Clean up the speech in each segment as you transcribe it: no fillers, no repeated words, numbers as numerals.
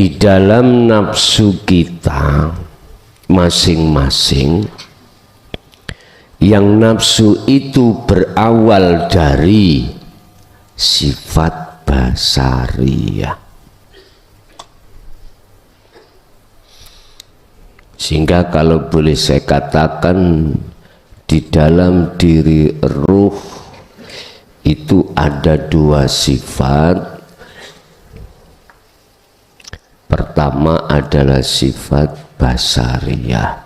di dalam nafsu kita masing-masing, yang nafsu itu berawal dari sifat basariyah. Sehingga kalau boleh saya katakan, di dalam diri ruh itu ada dua sifat. Pertama adalah sifat basariyah.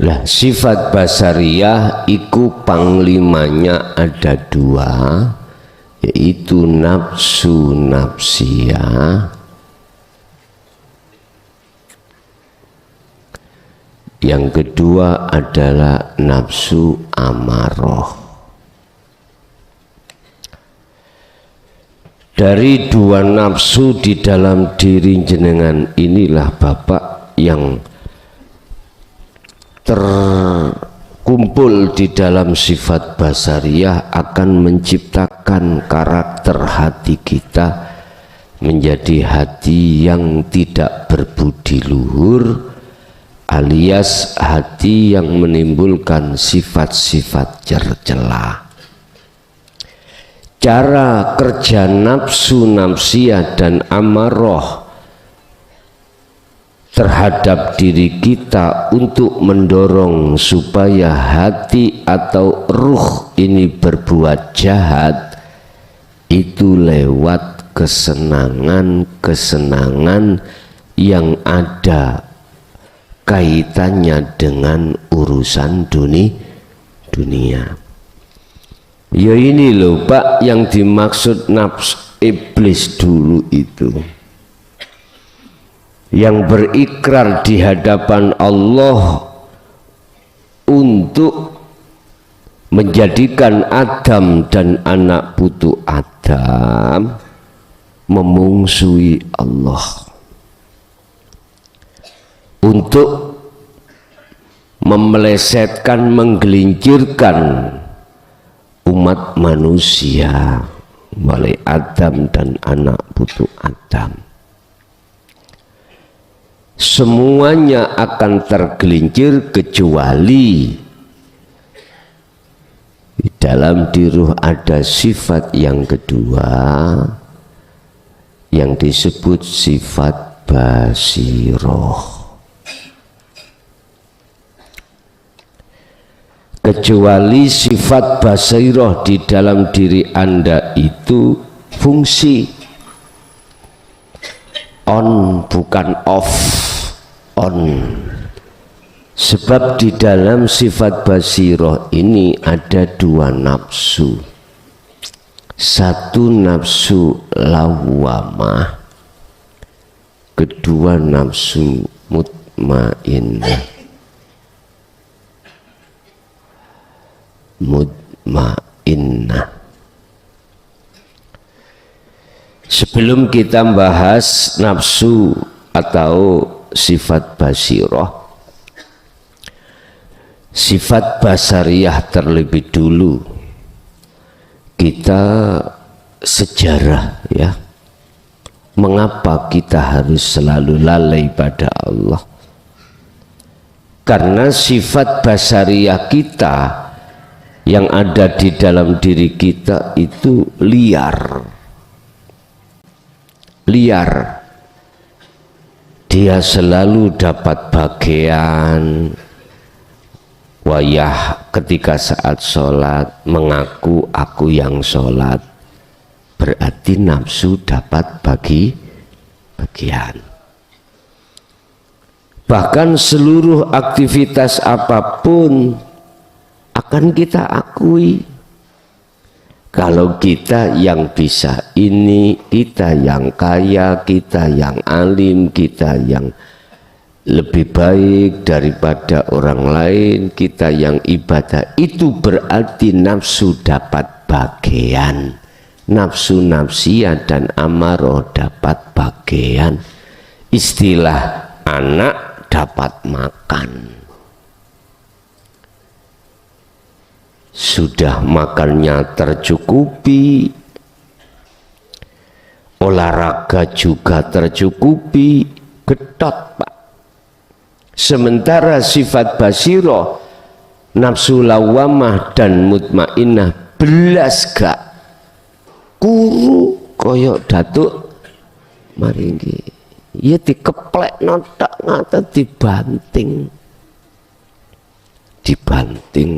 Lah sifat basariyah iku panglimanya ada dua, yaitu nafsu nafsiyah, yang kedua adalah nafsu amaroh. Dari dua nafsu di dalam diri jenengan inilah Bapak yang terkumpul di dalam sifat basariyah akan menciptakan karakter hati kita menjadi hati yang tidak berbudi luhur, alias hati yang menimbulkan sifat-sifat tercela. Cara kerja nafsu nafsiyah dan amaroh terhadap diri kita untuk mendorong supaya hati atau ruh ini berbuat jahat, itu lewat kesenangan-kesenangan yang ada kaitannya dengan urusan dunia. Ya ini loh Pak yang dimaksud nafsu iblis dulu itu, yang berikrar di hadapan Allah untuk menjadikan Adam dan anak putu Adam memungsuhi Allah, untuk memelesetkan, menggelincirkan umat manusia mulai Adam dan anak putu Adam. Semuanya akan tergelincir kecuali di dalam diri ada sifat yang kedua yang disebut sifat basiroh. Kecuali sifat basiroh di dalam diri Anda itu fungsi on, bukan off, on. Sebab di dalam sifat basiroh ini ada dua nafsu. Satu nafsu lawwamah, kedua nafsu mutmainnah. Mutmainnah. Sebelum kita bahas nafsu atau sifat basiroh, sifat basariyah terlebih dulu, kita sejarah ya, mengapa kita harus selalu lalai pada Allah? Karena sifat basariyah kita yang ada di dalam diri kita itu liar. Dia selalu dapat bagian wayah ketika saat sholat mengaku aku yang sholat, berarti nafsu dapat bagian. Bahkan seluruh aktivitas apapun akan kita akui. Kalau kita yang bisa ini, kita yang kaya, kita yang alim, kita yang lebih baik daripada orang lain, kita yang ibadah, itu berarti nafsu dapat bagian. Nafsu nafsiyah dan amaroh dapat bagian. Istilah anak dapat makan. Sudah makannya tercukupi, olahraga juga tercukupi, getot Pak. Sementara sifat basiroh, nafsu lawamah dan mutmainnah belas gak kuru koyok datuk maringgi. Ya dikeplek notak ngata dibanting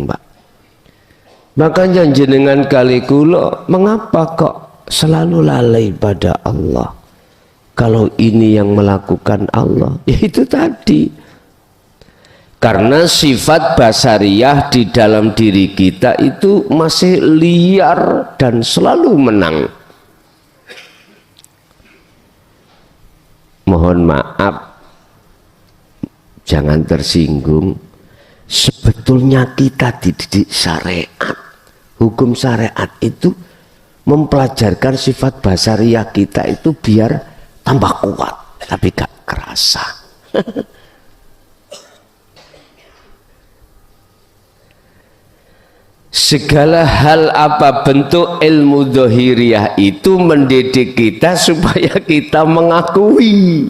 Pak. Makanya jenengan kali kula, mengapa kok selalu lalai pada Allah? Kalau ini yang melakukan Allah, ya itu tadi. Karena sifat basariyah di dalam diri kita itu masih liar dan selalu menang. Mohon maaf, jangan tersinggung. Sebetulnya kita dididik syariat. Hukum syariat itu mempelajarkan sifat basariyah kita itu biar tambah kuat, tapi gak kerasa. Segala hal apa bentuk ilmu dhahiriyah itu mendidik kita supaya kita mengakui.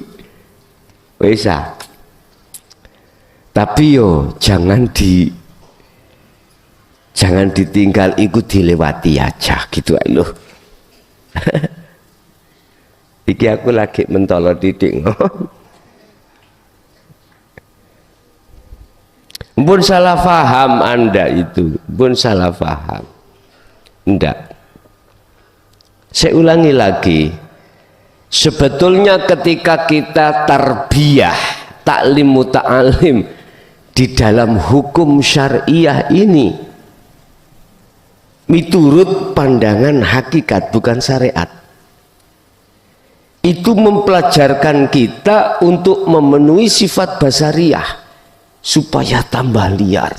Bisa. Tapi yo jangan ditinggal, ikut dilewati aja gitu loh. Iki aku lagi mentolo didik. Pun salah faham Anda itu, pun salah faham. Enggak. Saya ulangi lagi. Sebetulnya ketika kita tarbiyah, taklim muta'alim di dalam hukum syariah ini, miturut pandangan hakikat bukan syariat, itu mempelajarkan kita untuk memenuhi sifat basariyah supaya tambah liar.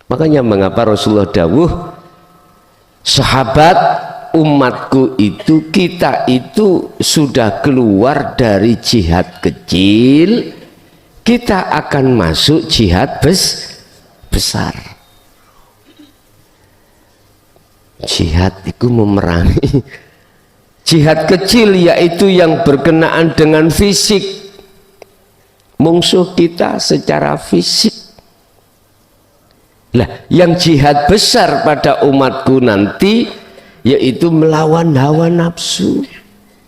Makanya mengapa Rasulullah dawuh, sahabat umatku itu, kita itu sudah keluar dari jihad kecil, kita akan masuk jihad besar. Jihad itu memerangi. Jihad kecil yaitu yang berkenaan dengan fisik, musuh kita secara fisik. Lah, yang jihad besar pada umatku nanti yaitu melawan hawa nafsu.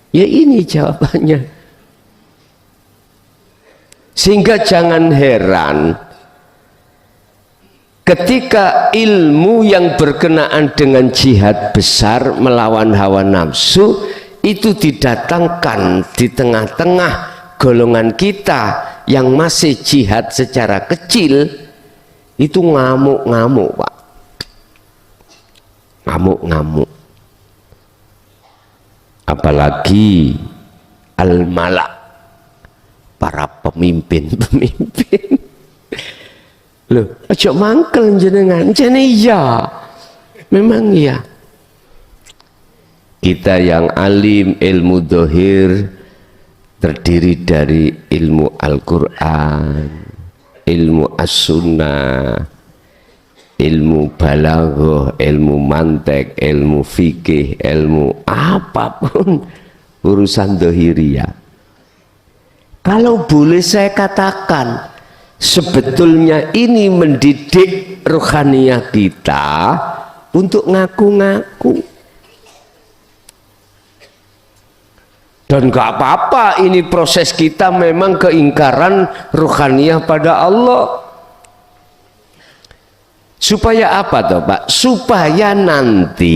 Ya ini jawabannya. Sehingga jangan heran ketika ilmu yang berkenaan dengan jihad besar melawan hawa nafsu itu didatangkan di tengah-tengah golongan kita yang masih jihad secara kecil, itu ngamuk-ngamuk Pak, ngamuk-ngamuk. Apalagi al-malak, para pemimpin-pemimpin. Loh, ojo mangkel jenengan, jane iya. Memang iya. Kita yang alim ilmu dhahir terdiri dari ilmu Al-Qur'an, ilmu As-Sunnah, ilmu balaghah, ilmu mantek, ilmu fikih, ilmu apapun urusan dhahiriyah. Kalau boleh saya katakan, sebetulnya ini mendidik rohaniyah kita untuk ngaku-ngaku. Dan gak apa-apa, ini proses kita memang keingkaran rohaniyah pada Allah. Supaya apa toh Pak? Supaya nanti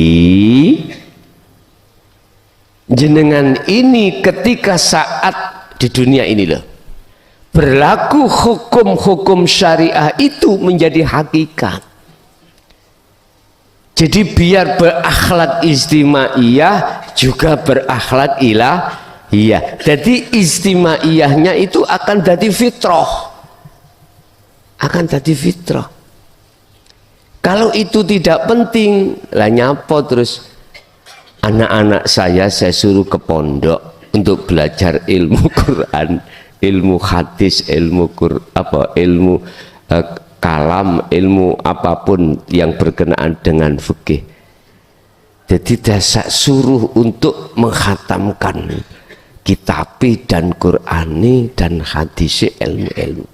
jenengan ini ketika saat di dunia ini loh, berlaku hukum-hukum syariah itu menjadi hakikat. Jadi biar berakhlak istimaiyah juga berakhlak ilahiyah. Jadi istimaiyahnya itu akan jadi fitrah. Akan jadi fitrah. Kalau itu tidak penting, lah nyapo terus anak-anak saya suruh ke pondok untuk belajar ilmu Quran, ilmu hadis, ilmu ilmu kalam, ilmu apapun yang berkenaan dengan fikih. Jadi desa suruh untuk menghatamkan kitabi dan Qur'ani dan hadis ilmu-ilmu.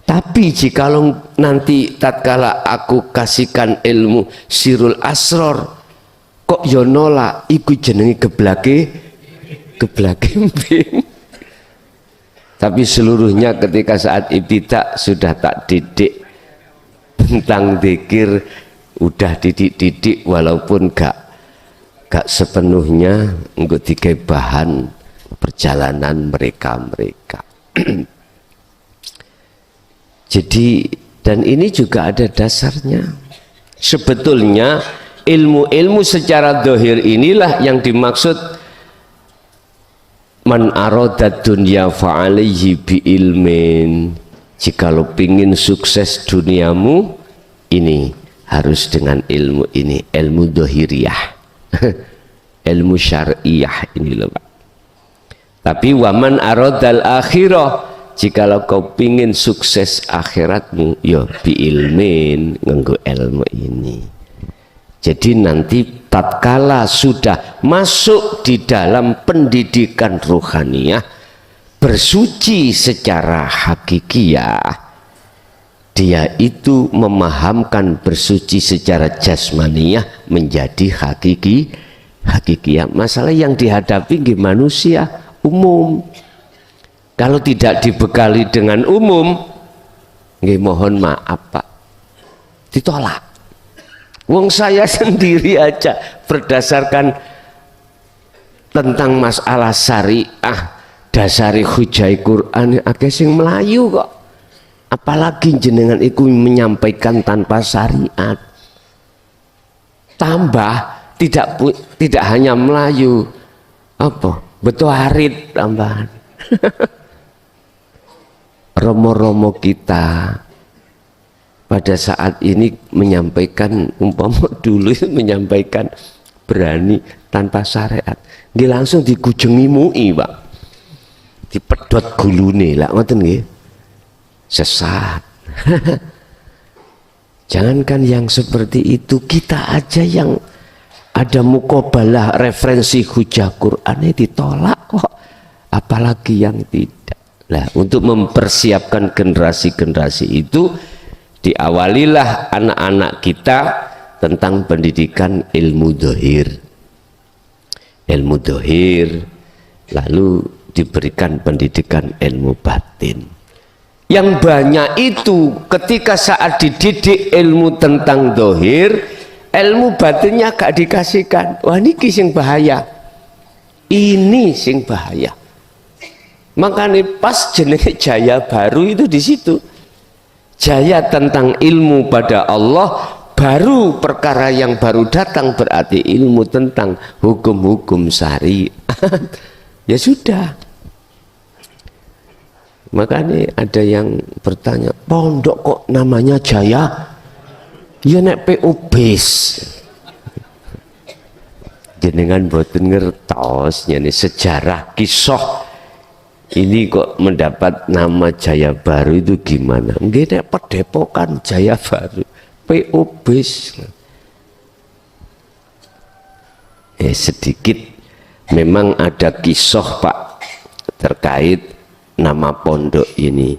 Tapi jikalau nanti tatkala aku kasihkan ilmu sirul asror kok yo nolak, iku jenenge geblake mbing. Tapi seluruhnya ketika saat ibtidak sudah tak didik tentang zikir, udah didik walaupun gak sepenuhnya untuk dikai bahan perjalanan mereka. Jadi dan ini juga ada dasarnya. Sebetulnya ilmu-ilmu secara zahir inilah yang dimaksud man aradad dunya fa'alaihi bi ilmin. Jikalau pingin sukses duniamu ini harus dengan ilmu ini, ilmu zahiriyah. Ilmu syar'iyah ini loh Pak. Tapi waman aradal akhirah, jikalau kau pingin sukses akhiratmu ya bi ilmin, nganggo ilmu ini. Jadi nanti tatkala sudah masuk di dalam pendidikan ruhaniyah, bersuci secara hakikiyah, dia itu memahamkan bersuci secara jasmaniyah menjadi hakikiyah. Masalah yang dihadapi di manusia umum. Kalau tidak dibekali dengan umum, nggih mohon maaf Pak, ditolak. Wong saya sendiri aja berdasarkan tentang masalah syariah, dasari hujai Quran akeh sing melayu kok. Apalagi jenengan iku menyampaikan tanpa syariat. Tambah tidak hanya Melayu, apa? Betul harit tambahan. Romo-romo kita pada saat ini menyampaikan, umpama dulu menyampaikan berani tanpa syariat, dia langsung digujengi MUI Pak, dipedot gulune lah, ngoten nggih, sesat. Jangankan yang seperti itu, kita aja yang ada mukobalah referensi hujah Quran ditolak kok, apalagi yang tidak. Nah, untuk mempersiapkan generasi-generasi itu, diawalilah anak-anak kita tentang pendidikan ilmu zahir, lalu diberikan pendidikan ilmu batin. Yang banyak itu ketika saat dididik ilmu tentang zahir, ilmu batinnya gak dikasihkan. Wah ini sing bahaya, ini sing bahaya. Makanya pas jenenge Jaya Baru itu di situ. Jaya tentang ilmu pada Allah, baru perkara yang baru datang berarti ilmu tentang hukum-hukum syariat. Ya sudah. Makanya ada yang bertanya, pondok kok namanya Jaya? Ya nek PO bis. Jenengan boten ngertos nyene sejarah kisah ini kok mendapat nama Jaya Baru itu gimana? Nggih nek Padepokan Jaya Baru, PO bis. Sedikit memang ada kisah Pak terkait nama pondok ini.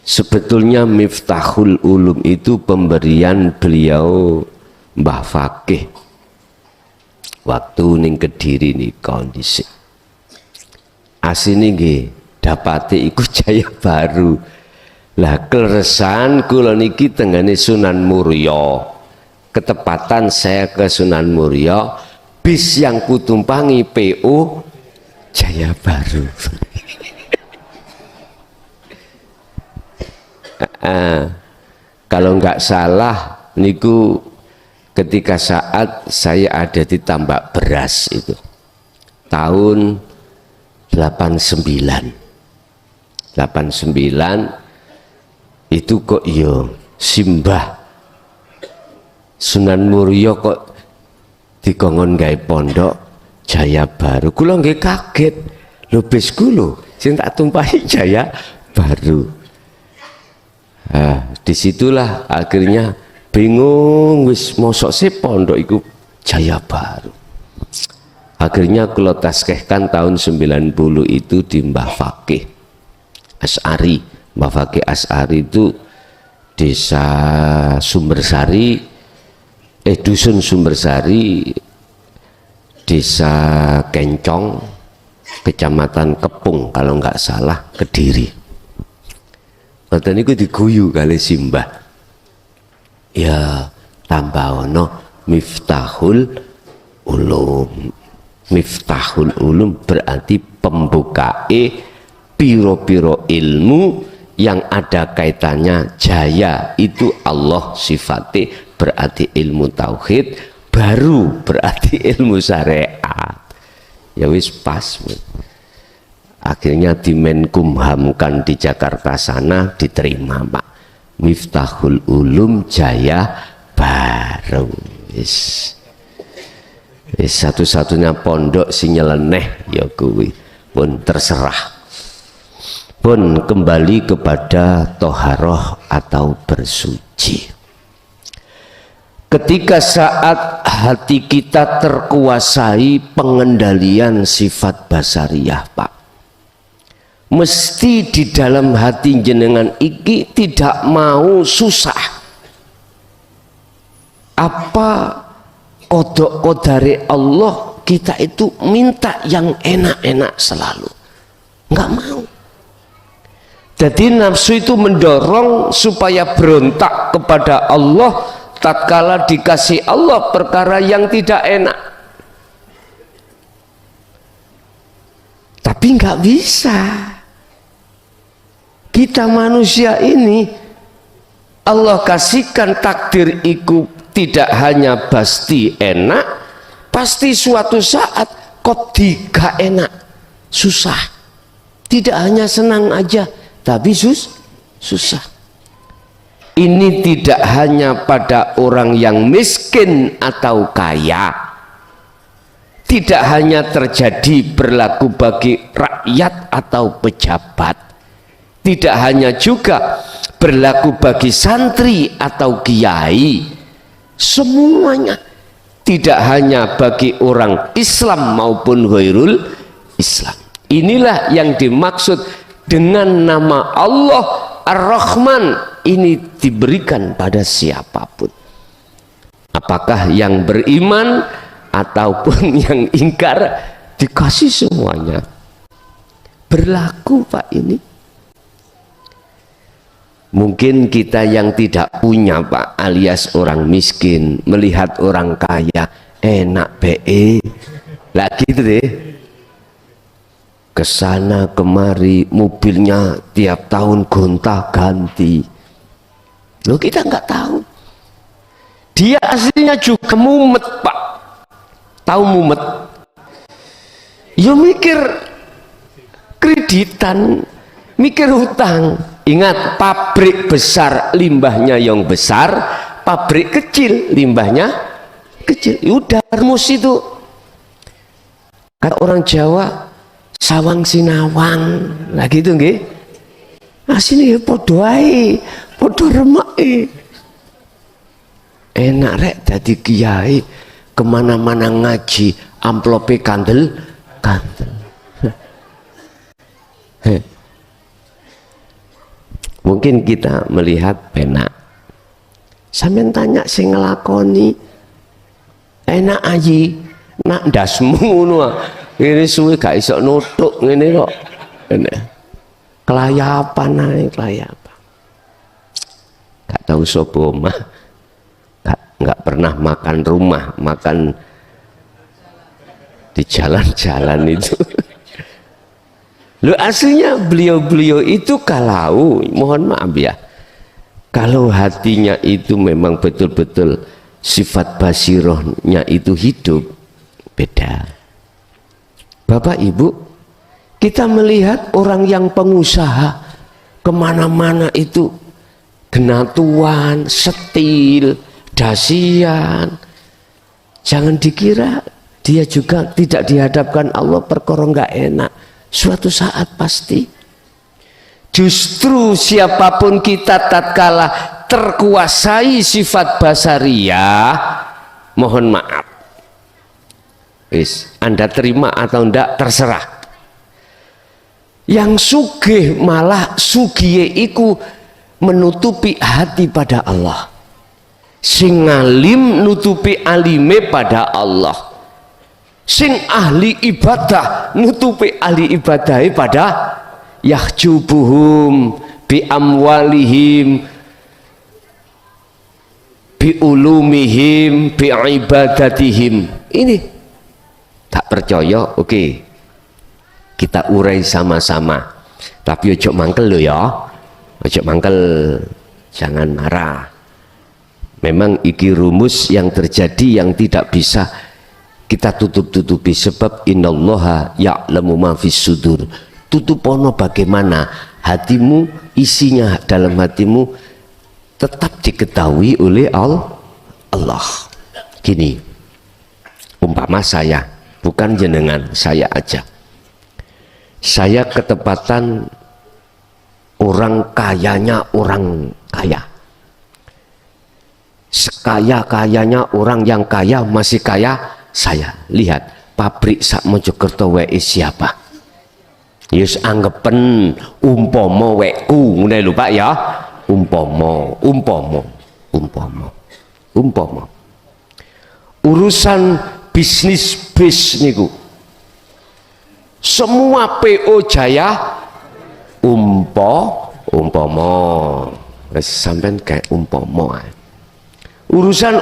Sebetulnya Miftahul Ulum itu pemberian beliau Mbah Fakih waktu ning Kediri nih kondisi. Asine nggih dapati iku Jaya Baru. Lah kleresan kula niki tengene Sunan Muria. Ketepatan saya ke Sunan Muria, bis yang kutumpangi PO Jaya Baru. Kalau nggak salah niku ketika saat saya ada di tambak beras itu tahun 89 itu kok yo simbah Sunan Muria kok dikongkon gawe pondok Jaya Baru. Kula nggih kaget lho, bis kula sing tak tumpahi Jaya Baru. Disitulah akhirnya Bingung wis mosok se pondok iku Jaya Baru. Akhirnya kalau taskehkan tahun 90 itu di Mbah Fakih As'ari. Mbah Fakih As'ari itu desa Sumbersari, dusun Sumbersari, desa Kencong, kecamatan Kepung kalau nggak salah, Kediri. Waktu itu diguyu kali Simbah. Ya tambah ono Miftahul Ulum. Miftahul Ulum berarti pembukae piro-piro ilmu yang ada kaitannya jaya itu Allah sifatnya, berarti ilmu tauhid, baru berarti ilmu syariat. Ya wis pas. Akhirnya di Menkumhamkan di Jakarta sana diterima Pak. Miftahul Ulum Jaya Baru. Satu-satunya pondok si nyeleneh ya kuwi pun terserah. Pun kembali kepada toharoh atau bersuci. Ketika saat hati kita terkuasai pengendalian sifat basariyah Pak, mesti di dalam hati jenengan iki tidak mau susah. Apa kodok kodare Allah kita itu minta yang enak-enak selalu, nggak mau. Jadi nafsu itu mendorong supaya berontak kepada Allah tatkala dikasih Allah perkara yang tidak enak. Tapi nggak bisa. Kita manusia ini Allah kasihkan takdir iku tidak hanya pasti enak, pasti suatu saat kok tidak enak, susah. Tidak hanya senang aja, tapi susah. Ini tidak hanya pada orang yang miskin atau kaya, tidak hanya terjadi berlaku bagi rakyat atau pejabat, tidak hanya juga berlaku bagi santri atau kiai, semuanya. Tidak hanya bagi orang Islam maupun ghairul Islam. Inilah yang dimaksud dengan nama Allah Ar-Rahman. Ini diberikan pada siapapun, apakah yang beriman ataupun yang ingkar, dikasih semuanya. Berlaku Pak ini. Mungkin kita yang tidak punya Pak, alias orang miskin, melihat orang kaya enak be, lah gitu deh, kesana kemari mobilnya tiap tahun gonta ganti. Loh kita nggak tahu, dia aslinya juga mumet Pak. Tahu mumet? Yo mikir kreditan, mikir hutang. Ingat, pabrik besar limbahnya yang besar, pabrik kecil limbahnya kecil. Udah rumus itu. Kata orang Jawa, sawang sinawang, nah gitu nggih. Nah sini podo ae, podo remek. Enak rek dadi kiai, kemana-mana ngaji, amplope kandel. Mungkin kita melihat penak. Sampeyan tanya sing ngelakoni enak aji, nak ndasmu ngono. Ini suwe gak iso nutuk ngene kok. Kelayapan ae, kelayapan. Gak tahu sapa omah. Gak pernah makan rumah, makan di jalan-jalan itu. Lu aslinya beliau-beliau itu kalau, mohon maaf ya, kalau hatinya itu memang betul-betul sifat basirohnya itu hidup, beda. Bapak Ibu, kita melihat orang yang pengusaha kemana-mana itu genatuan, setil, dasian, jangan dikira dia juga tidak dihadapkan Allah perkara nggak enak. Suatu saat pasti. Justru siapapun kita tatkala terkuasai sifat basariyah, mohon maaf, Anda terima atau enggak terserah. Yang sugih malah sugihe iku menutupi hati pada Allah, sing alim nutupi alime pada Allah, sing ahli ibadah nutupi ahli ibadahi pada yahjubuhum bi amwalihim bi ulumihim bi ibadatihim. Ini tak percaya, oke, kita urai sama-sama, tapi ojo mangkel lo ya, ojo mangkel, jangan marah. Memang iki rumus yang terjadi yang tidak bisa kita tutup-tutupi, sebab innallaha ya'lamu ma fis sudur. Tutupono bagaimana hatimu, isinya dalam hatimu tetap diketahui oleh Allah. Gini, umpama saya, bukan jenengan, saya aja. Saya ketepatan orang kayanya orang kaya, sekaya-kayanya orang yang kaya masih kaya saya. Lihat pabrik sak Mojokerto wae siapa? Yus anggepen umpomo weku ngene lho Pak ya. Umpomo. Urusan bisnis niku semua PO Jaya umpomo. Sampean kayak umpomo. Urusan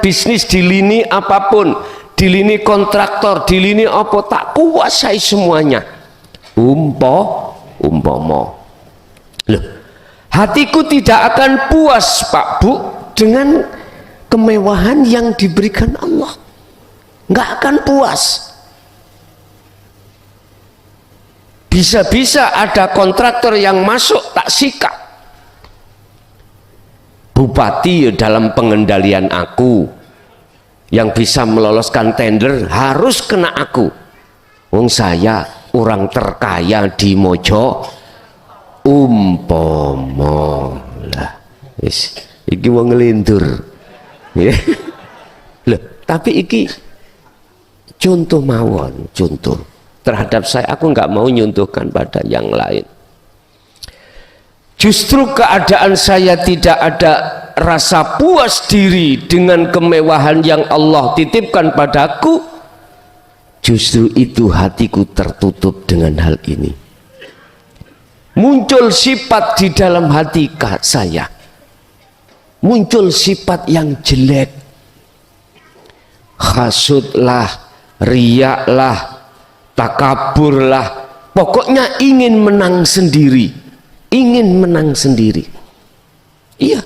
bisnis di lini apapun, di lini kontraktor, di lini apa, tak kuasai semuanya. Umpomo. Loh, hatiku tidak akan puas Pak Bu dengan kemewahan yang diberikan Allah, nggak akan puas. Bisa-bisa ada kontraktor yang masuk tak sikat, bupati dalam pengendalian aku, yang bisa meloloskan tender harus kena aku. Wong saya orang terkaya di Mojo umpomo lah, iki wong ngelindur. Loh, tapi iki contoh mawon, contoh terhadap saya. Aku nggak mau nyuntuhkan pada yang lain. Justru keadaan saya tidak ada rasa puas diri dengan kemewahan yang Allah titipkan padaku. Justru itu hatiku tertutup dengan hal ini. Muncul sifat di dalam hati saya, muncul sifat yang jelek, hasudlah, riyaklah, takaburlah, pokoknya ingin menang sendiri, ingin menang sendiri. Iya,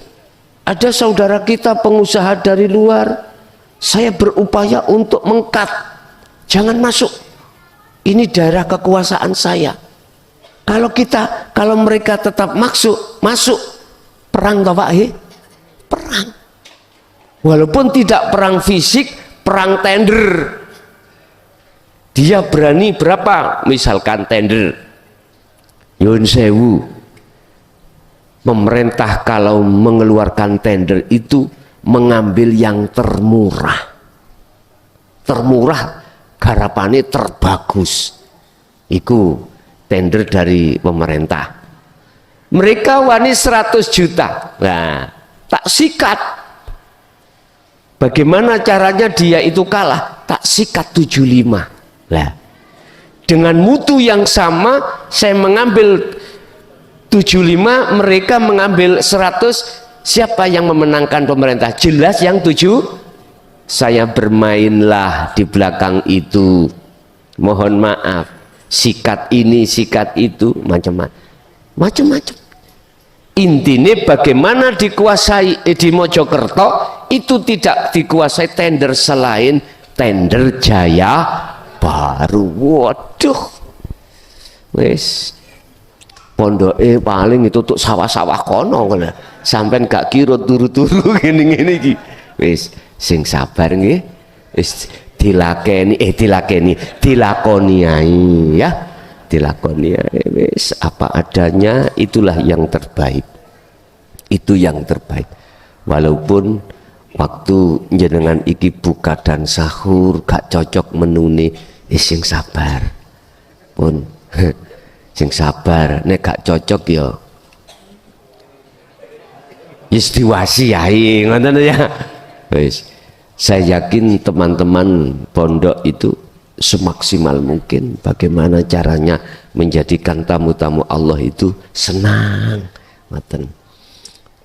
ada saudara kita pengusaha dari luar, saya berupaya untuk mengkat, jangan masuk, ini daerah kekuasaan saya. Kalau mereka tetap masuk perang toh Pak, perang, walaupun tidak perang fisik, perang tender. Dia berani berapa misalkan tender Yun Sewu, pemerintah kalau mengeluarkan tender itu mengambil yang termurah garapane terbagus, iku tender dari pemerintah. Mereka wani 100 juta, nah tak sikat. Bagaimana caranya dia itu kalah? Tak sikat 75. Nah, dengan mutu yang sama saya mengambil 75, mereka mengambil 100. Siapa yang memenangkan pemerintah? Jelas yang 7. Saya bermainlah di belakang itu, mohon maaf, sikat ini sikat itu, macam-macam. Intinya bagaimana dikuasai di Mojokerto itu tidak dikuasai tender selain tender Jaya Baru. Waduh, wes pondoke paling itu untuk sawah-sawah kono kan, sampai gak kira turu-turu gini-gini iki. Wes sing sabar nggih, wis dilakoni ya, dilakoni wis apa adanya, itulah yang terbaik. itu yang terbaik. Walaupun waktu jenengan iki buka dan sahur gak cocok menune, sing sabar pun sing sabar, nek gak cocok ya istiwasiai ngoten ya. Wis, saya yakin teman-teman pondok itu semaksimal mungkin bagaimana caranya menjadikan tamu-tamu Allah itu senang ngoten.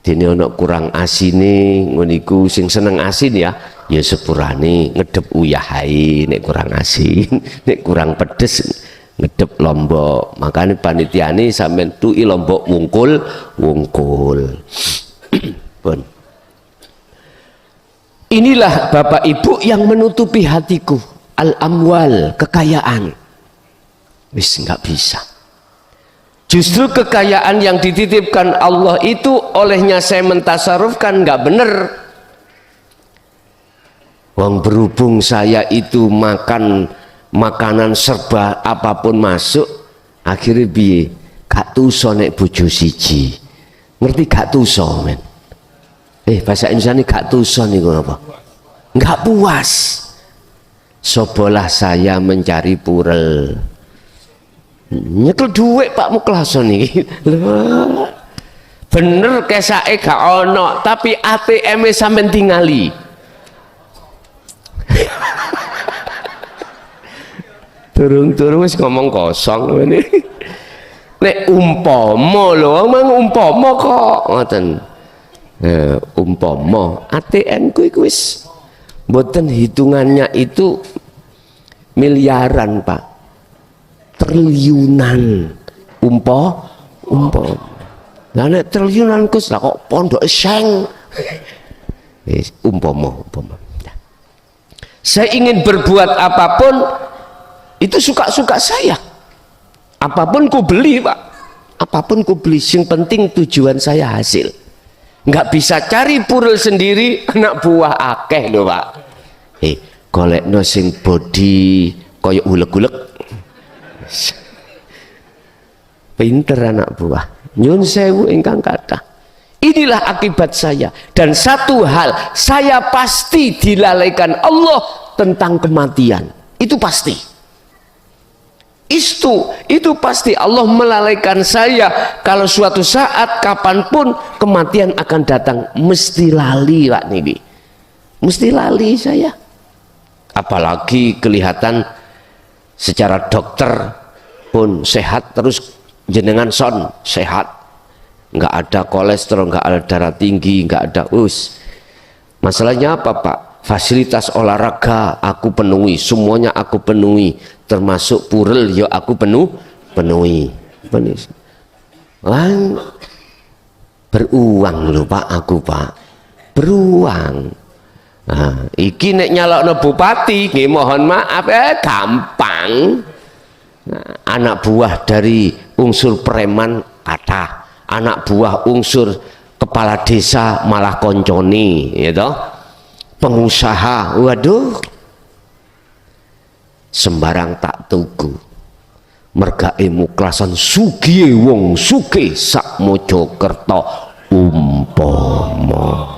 Dene ana kurang asine ngoniku sing seneng asin ya sepurane ngedep uyah ae nek kurang asin, nek kurang pedes ngedep lombok. Makanya panitiane sampean tuki lombok wungkul. Pun. Inilah Bapak Ibu yang menutupi hatiku, al-amwal, kekayaan. Wis nggak bisa. Justru kekayaan yang dititipkan Allah itu olehnya saya mentasarufkan nggak bener. Wong berhubung saya itu makan makanan serba apapun masuk, akhirnya biye gak tuso nek bojo siji. Ngerti gak tuso men? Bahasa Indonesia ini gak tuso nih apa? Nggak puas. Sobolah saya mencari purel. Nyekel duit Pak Muklason nih. Bener kesake gak ono, tapi ATM-e sampean tingali. Turung-turung wis ngomong kosong ini. Nek umpama lho, mang umpama kok ngoten. Umpama ATM ku iku wis mboten hitungannya itu miliaran Pak, triliunan. Umpama lah nek triliunan kus lah kok pondok seng. Umpama saya ingin berbuat apapun itu suka-suka saya, apapun ku beli Pak, apapun ku beli, yang penting tujuan saya hasil. Nggak bisa cari purel sendiri, anak buah akeh lho Pak. Golekno sing body kaya uleg-uleg. Pinter anak buah. Nyun sewu ingkang kathah. Inilah akibat saya. Dan satu hal, saya pasti dilalaikan Allah tentang kematian. Itu pasti. Itu pasti Allah melalaikan saya. Kalau suatu saat kapanpun kematian akan datang, mesti lali Pak Nidi, mesti lali saya. Apalagi kelihatan secara dokter pun sehat terus, jenengan son sehat, nggak ada kolesterol, nggak ada darah tinggi, nggak ada masalahnya apa Pak? Fasilitas olahraga aku penuhi, semuanya aku penuhi, termasuk purel ya aku penuhi. Beruang lho Pak, aku Pak beruang. Nah, iki nek nyalokno bupati nggih mohon maaf gampang. Nah, anak buah dari unsur preman kathah, anak buah unsur kepala desa malah konconi ya toh. Pengusaha, waduh, sembarang tak tuku. Mergae Muklasan sugih wong sugih sak Mojokerto umpama.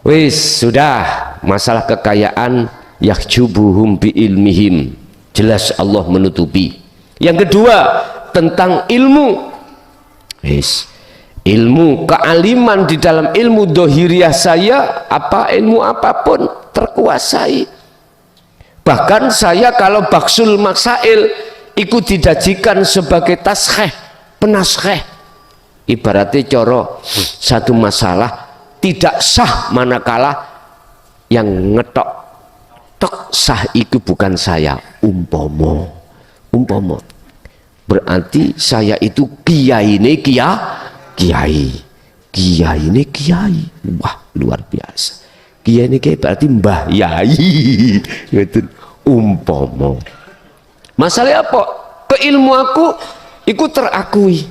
Wis sudah, masalah kekayaan yahjubuhum bi ilmihim, jelas Allah menutupi. Yang kedua tentang ilmu. Wis, ilmu kealiman di dalam ilmu dohiriah saya, ilmu apapun terkuasai. Bahkan saya kalau baksul masail ikut didajikan sebagai taskheh, penaskeh. Ibaratnya coro satu masalah tidak sah manakala yang ngetok tok sah itu bukan saya, umpama berarti saya itu kiai ini kiai, wah luar biasa. Kiai ini berarti mbah yai, gitu. Umpama masalah apa? Keilmu aku ikut terakui.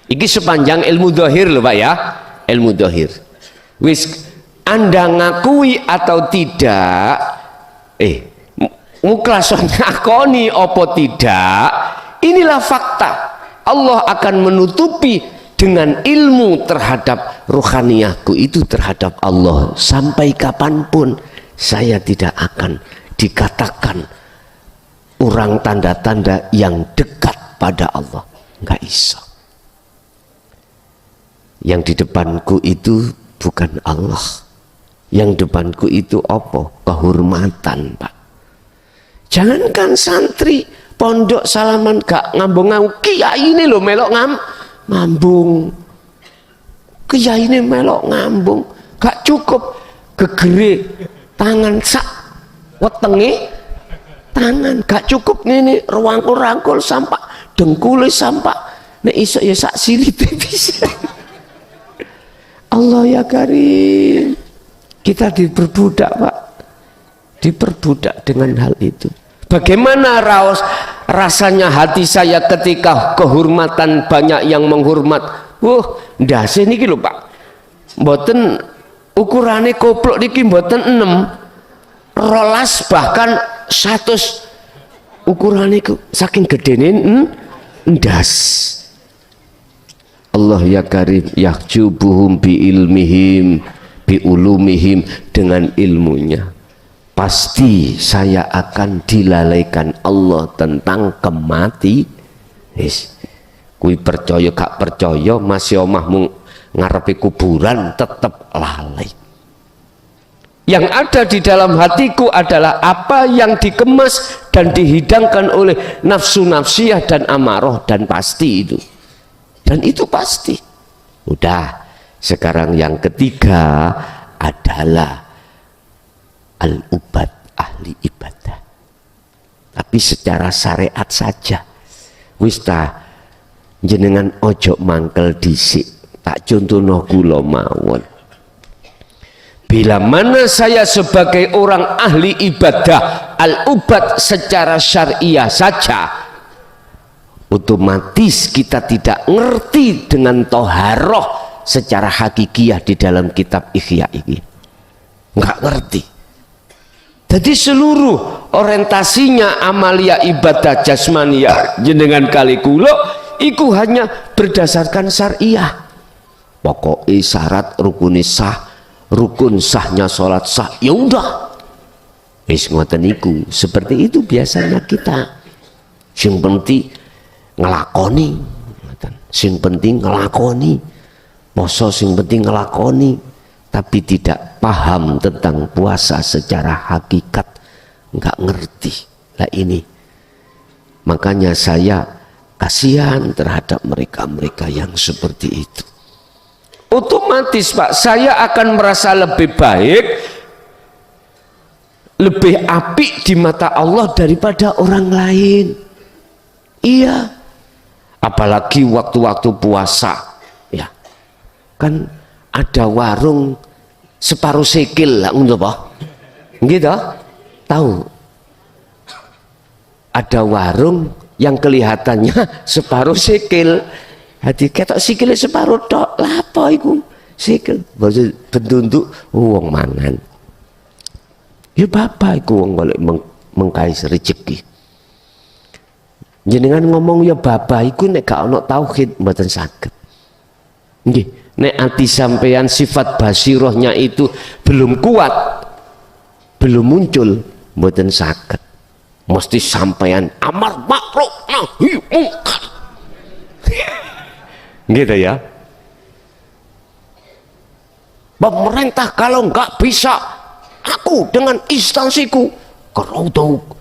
Iki sepanjang ilmu dohir loh Pak ya, ilmu dohir. Wis Anda ngakui atau tidak, Muklason ngakoni apa tidak, inilah fakta. Allah akan menutupi dengan ilmu terhadap rohaniyahku itu terhadap Allah, sampai kapanpun saya tidak akan dikatakan orang tanda-tanda yang dekat pada Allah. Enggak iso. Yang di depanku itu bukan Allah. Yang depanku itu apa? Kehormatan, Pak. Jangankan santri pondok salaman gak ngambung-ngambung, kiai ini loh melok ngambung. Kiai ini melok ngambung, gak cukup gegere tangan sak wetenge tangan, gak cukup ini rangkul-rangkul sampai dengkule sampai nek iso ya sak sirite bisa. Allah ya Karim, kita diperbudak, Pak, diperbudak dengan hal itu. Bagaimana rasanya hati saya ketika kehormatan banyak yang menghormat. Ndase niki lho, Pak, mboten ukurane koplok niki mboten 6 rolas bahkan 100 ukurane saking gedene ndas. Allah ya Karim yahjubuhum bi ilmihim bi ulumihim, dengan ilmunya pasti saya akan dilalaikan Allah tentang kematian. Kui percaya gak percaya masih omahmu ngarepi kuburan tetap lalai. Yang ada di dalam hatiku adalah apa yang dikemas dan dihidangkan oleh nafsu nafsiyah dan amarah, dan pasti itu. Dan itu pasti. Udah, sekarang yang ketiga adalah al-ubad, ahli ibadah. Tapi secara syariat saja. Wis ta jenengan ojo mangkel dhisik, tak contohno kula mawon. Bila mana saya sebagai orang ahli ibadah al-ubad secara syariah saja, otomatis kita tidak ngerti dengan toharoh secara hakikiyah di dalam kitab Ihya ini. Nggak ngerti. Jadi seluruh orientasinya amalia ibadah jasmaniyah jenengan kali kulo iku hanya berdasarkan syariah. Pokoknya syarat rukun sahnya sholat sah, ya udah. Wis ngoten niku, seperti itu biasanya kita. Sing penting ngelakoni, sing penting ngelakoni, poso sing penting ngelakoni, tapi tidak paham tentang puasa secara hakikat, nggak ngerti lah ini. Makanya saya kasihan terhadap mereka-mereka yang seperti itu. Otomatis, Pak, saya akan merasa lebih baik, lebih apik di mata Allah daripada orang lain. Iya, apalagi waktu-waktu puasa, ya kan ada warung separuh sikil lah, untuk apa? Gitu, tahu? Ada warung yang kelihatannya separuh sikil, hati ketok sikile separuh tok, lapo iku sikil, maksud bentuk wong mangan. Ya bapak iku wong golek mengkais rezeki. Jenengan ngomong ya bapak iku nek gak ono tauhid mboten saged. Nggih, nek ati sampeyan sifat basirohnya itu belum kuat, belum muncul, mboten saged. Mesti sampeyan amar ma'ruf nahi mungkar. Gitu ya. Pemerintah kalau nggak bisa, aku dengan instansiku kerautuk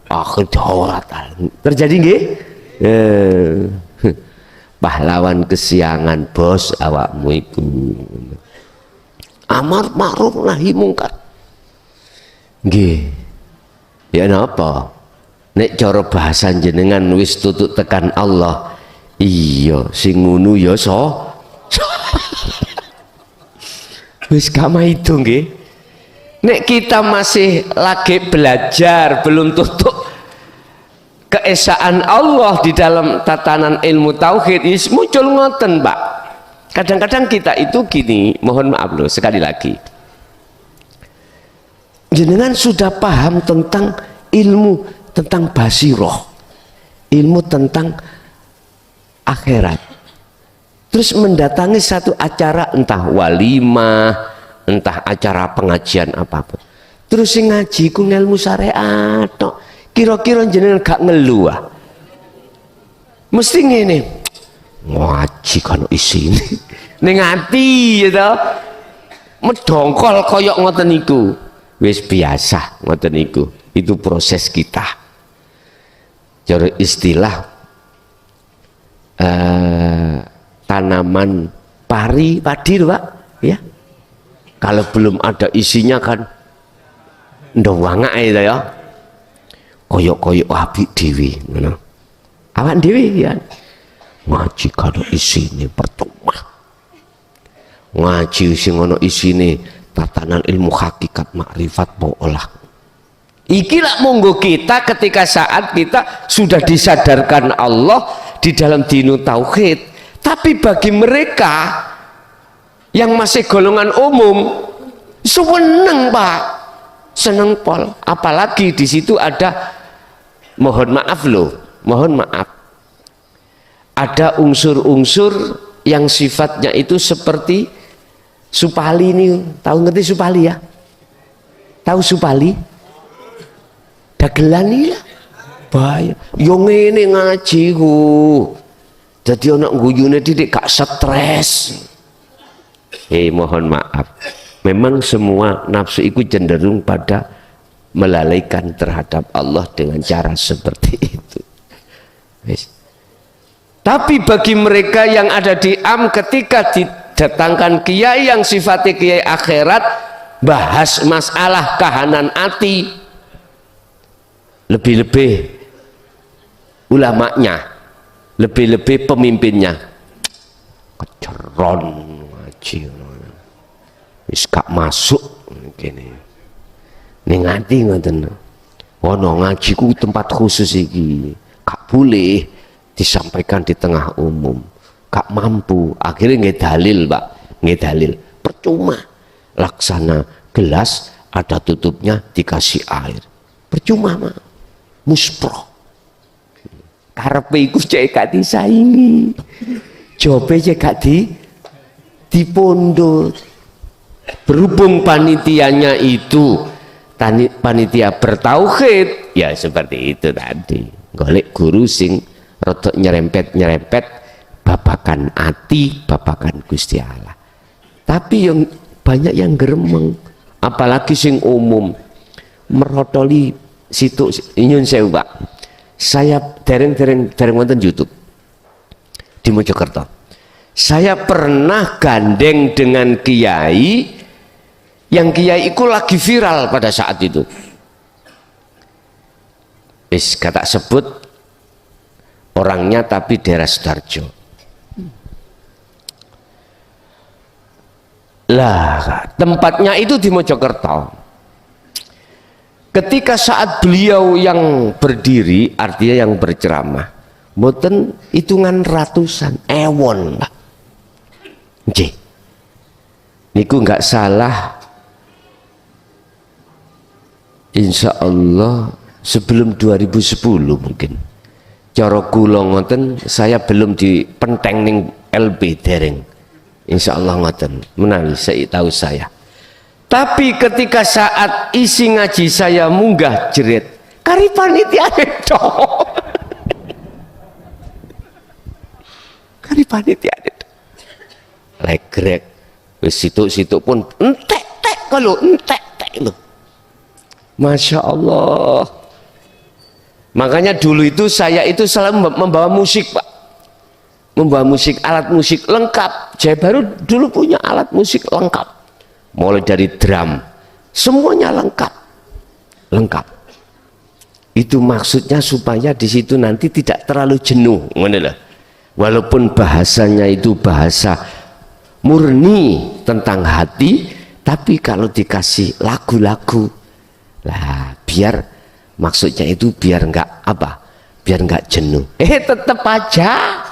akhir daurat terjadi nggih. Pahlawan kesiangan bos awakmu iku. Amar ma'ruf nahi mungkar. Nggih. Ya napa? Nek cara bahasa jenengan wis tutut tekan Allah. Iya, sing ngono ya wis kama itu nggih. Nek kita masih lagi belajar, belum tutup keesaan Allah di dalam tatanan ilmu tauhid, muncul ngoten, Pak. Kadang-kadang kita itu gini, mohon maaf loh sekali lagi. Jenengan sudah paham tentang ilmu tentang basiroh, ilmu tentang akhirat, terus mendatangi satu acara, entah walimah, entah acara pengajian apapun, terus sing ngaji ku ilmu syariat tok, kira-kira jenengan gak ngeluh mesti ngene ngaji kan isine ning ati ya toh medongkol koyok ngoten niku wis biasa ngoten niku, itu proses kita. Cara istilah tanaman padi loh Pak ya, kalau belum ada isinya kan ndowangak ya koyok-koyok apik dhewe ngono. Awak dhewe ya ngaji kalau isine percuma, ngaji sing ono isine tatanan ilmu hakikat makrifat olah. Iki lak monggo kita ketika saat kita sudah disadarkan Allah di dalam dinu tauhid. Tapi bagi mereka yang masih golongan umum seneng Pak, seneng pol, apalagi di situ ada mohon maaf loh, mohon maaf, ada unsur-unsur yang sifatnya itu seperti supali ini, tahu ngerti supali ya? Tahu supali? Dagelan ya, bahaya. Yang ini ngaji ku, jadi anak guyune didik gak stres. Mohon maaf, memang semua nafsu itu cenderung pada melalaikan terhadap Allah dengan cara seperti itu. Tapi bagi mereka yang ada di ketika didatangkan kiai yang sifatnya kiai akhirat, bahas masalah kahanan hati, lebih-lebih ulamanya, lebih-lebih pemimpinnya keceron ngaji wis gak masuk kene ning ati ngoten. Ono ngaji ku tempat khusus iki gak boleh disampaikan di tengah umum, gak mampu, akhirnya nggak dalil Pak, nggak dalil, percuma laksana gelas ada tutupnya dikasih air, percuma Mak, muspro karepe iku cek gak disaingi, jobe cek gak dipondot. Berhubung panitianya itu panitia bertauhid ya seperti itu tadi, golek guru sing rotok nyerempet babakan ati, babakan Gusti Allah. Tapi yang banyak yang geremeng, apalagi sing umum merotoli situ. Nyun sewu Pak, saya dereng wonten YouTube di Mojokerto. Saya pernah gandeng dengan kiai, yang kiai itu lagi viral pada saat itu. Wis kata sebut orangnya, tapi daerah Sidoarjo. Lah tempatnya itu di Mojokerto. Ketika saat beliau yang berdiri, artinya yang berceramah, mboten hitungan ratusan, ewon Pak. Nggih. Niku nggak salah, insya Allah sebelum 2010 mungkin. Cara kula ngoten, saya belum di penteng ning LB dereng. Insya Allah ngoten, menawi saya tahu saya. Tapi ketika saat isi ngaji saya munggah jerit, kari panitia itu, kari panitia itu, legrek, wis situ pun entek kalau entek loh, masya Allah. Makanya dulu itu saya itu selalu membawa musik Pak, membawa musik, alat musik lengkap. Saya baru dulu punya alat musik lengkap, mulai dari drum, semuanya lengkap. Itu maksudnya supaya di situ nanti tidak terlalu jenuh, walaupun bahasanya itu bahasa murni tentang hati, tapi kalau dikasih lagu-lagu, lah biar maksudnya itu biar enggak apa, biar enggak jenuh. Tetap aja,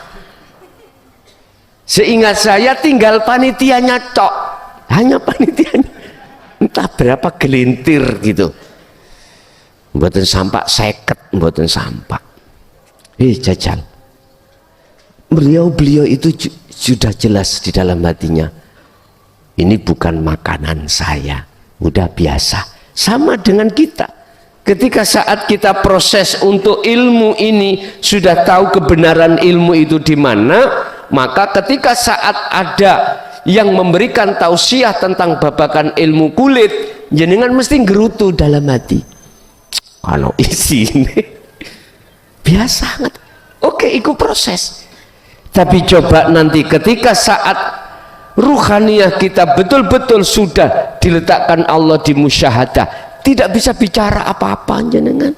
seingat saya tinggal panitianya tok, hanya panitianya, entah berapa gelintir gitu, mboten sampak 50, mboten sampak. Jajal beliau itu sudah jelas di dalam hatinya, ini bukan makanan saya, udah biasa. Sama dengan kita, ketika saat kita proses untuk ilmu ini, sudah tahu kebenaran ilmu itu di mana, maka ketika saat ada yang memberikan tausiah tentang babakan ilmu kulit, jenengan mesti gerutu dalam hati, kalau isi ini biasa banget. Oke, ikut proses. Tapi coba nanti ketika saat ruhaniyah kita betul-betul sudah diletakkan Allah di musyahadah, tidak bisa bicara apa-apa jenengan.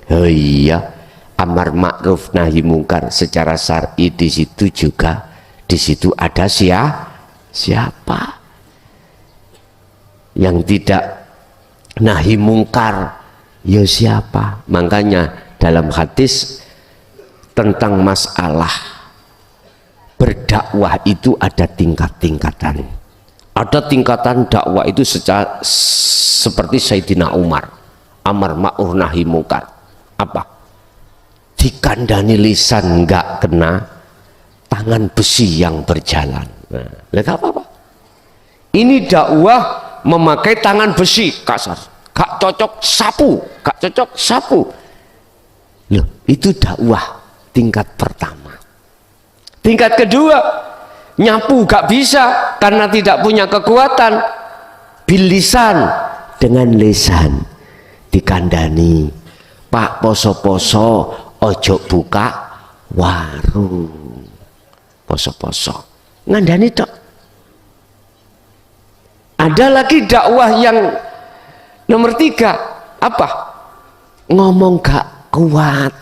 Oh iya, amar ma'ruf nahi mungkar secara syar'i di situ juga, di situ ada siapa yang tidak nahi mungkar, ya siapa. Makanya dalam hadis tentang masalah berdakwah itu ada tingkat-tingkatan. Ada tingkatan dakwah itu seperti Sayyidina Umar, amar ma'ruf nahi mungkar. Apa? Dikandani lisan nggak kena, tangan besi yang berjalan. Nah, lihat apa? Ini dakwah memakai tangan besi kasar, gak cocok sapu, gak cocok sapu. Loh, itu dakwah tingkat pertama. Tingkat kedua, nyapu gak bisa karena tidak punya kekuatan, bilisan, dengan lisan dikandani, Pak poso-poso ojo buka warung, poso-poso ngandani tok. Ada lagi dakwah yang nomor 3, apa? Ngomong gak kuat.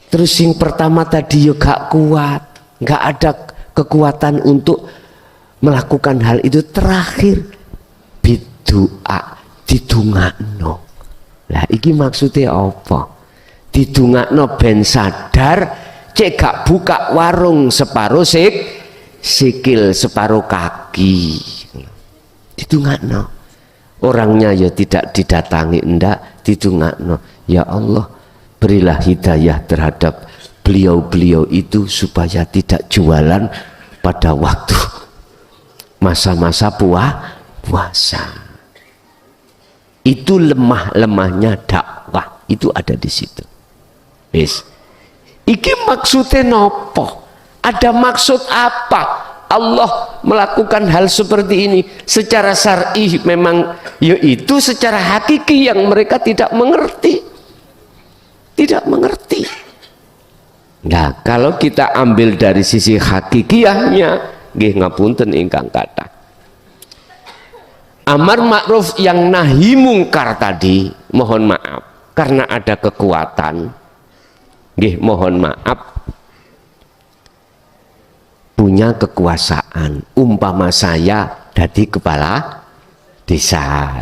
Terus yang pertama tadi yo gak kuat, gak ada kekuatan untuk melakukan hal itu. Terakhir bidu'a, didungakno. Lah iki maksudnya apa? Didungakno ben sadar cek gak buka warung separuh sikil separuh kaki. Didungakno. Orangnya ya tidak didatangi, ndak, didungakno. Ya Allah, berilah hidayah terhadap beliau-beliau itu supaya tidak jualan pada waktu masa-masa puasa. Itu lemah-lemahnya dakwah, itu ada di situ. Wis. Iki maksudnya nopo? Ada maksud apa Allah melakukan hal seperti ini? Secara syar'i memang yaitu secara hakiki yang mereka tidak mengerti. Tidak mengerti. Nah, kalau kita ambil dari sisi hakikiyahnya, nggih ngapunten ingkang kathah. Amar ma'ruf yang nahi mungkar tadi, mohon maaf karena ada kekuatan. Nggih, mohon maaf. Punya kekuasaan. Umpama saya jadi kepala desa.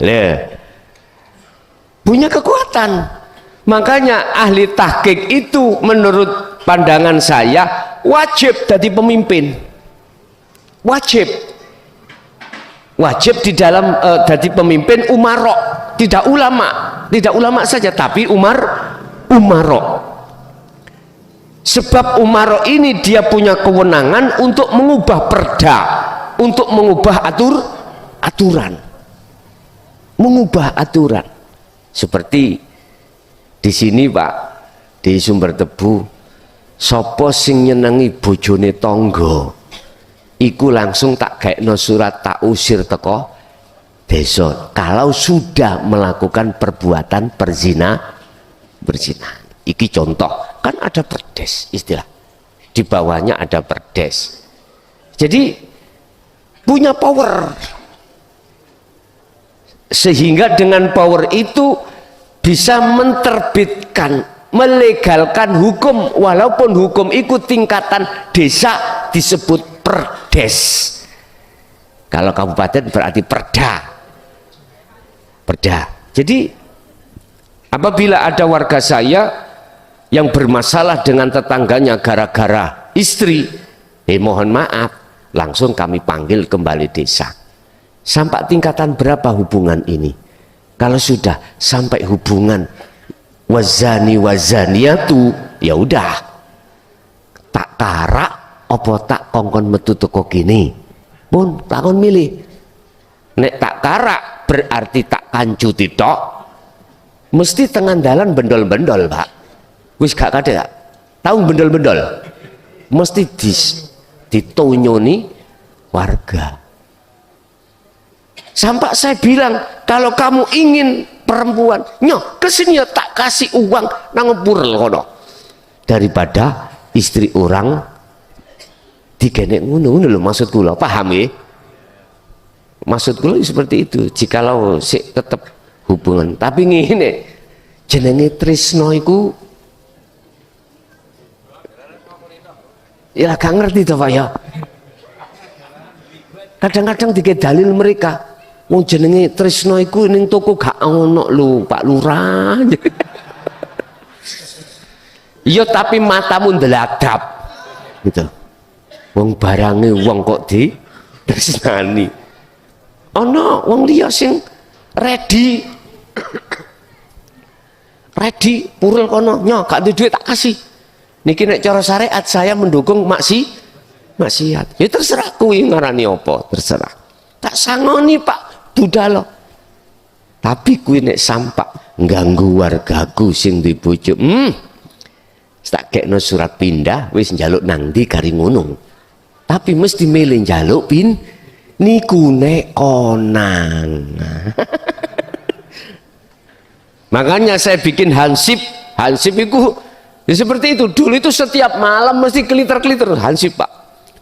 Punya kekuatan. Makanya ahli tahqiq itu menurut pandangan saya wajib jadi pemimpin, wajib di dalam jadi pemimpin umarok, tidak ulama saja tapi umarok. Sebab umarok ini dia punya kewenangan untuk mengubah perda, untuk mengubah aturan, mengubah aturan. Seperti di sini Pak, di Sumber Tebu, sopo sing nyenengi bojone tonggo iku langsung tak gaekno surat, tak usir teko desa kalau sudah melakukan perbuatan berzina. Iki contoh, kan ada perdes istilah, di bawahnya ada perdes. Jadi punya power, sehingga dengan power itu bisa menerbitkan, melegalkan hukum, walaupun hukum itu tingkatan desa disebut perdes. Kalau kabupaten berarti perda. Jadi apabila ada warga saya yang bermasalah dengan tetangganya gara-gara istri, mohon maaf, langsung kami panggil kembali desa. Sampai tingkatan berapa hubungan ini? Kalau sudah sampai hubungan wazani wazaniatu, ya udah tak karak apa tak kongkon metu teko kene. Pun takon milih. Nek tak karak berarti tak kancuti tok. Mesti tengah dalan bendol-bendol, Pak. Wis gak kada. Tahu bendol-bendol? Mesti ditonyoni warga. Sampai saya bilang, kalau kamu ingin perempuan, nyoh kesini ya tak kasih uang nang purel kono. Daripada istri orang digenek ngono lho maksud kula, paham ya? Maksud kula seperti itu. Jikalau sik tetep hubungan, tapi ngene jenenge tresno iku ya gak ngerti to Pak ya. Kadang-kadang dikek dalil mereka wong jenenge tresno iku ning toko gak ono lho Pak Lurah. Iya tapi matamu ndeladap gitu. Wong barange wong kok di tresnani. Ono wong liya sing ready purel kono nyo gak duwe duit tak kasih. Niki nek cara syariat saya mendukung maksiat. Ya terserah kuwi ngarani apa, terserah. Tak sangoni Pak budal. Tapi kuwi nek sampak ganggu wargaku sing duwe bojo. Tak kekno surat pindah wis njaluk nang ndi kari ngono. Tapi mesti milih njaluk niku nek konang. Makanya saya bikin hansip itu ya seperti itu. Dulu itu setiap malam mesti keliter-keliter hansip Pak.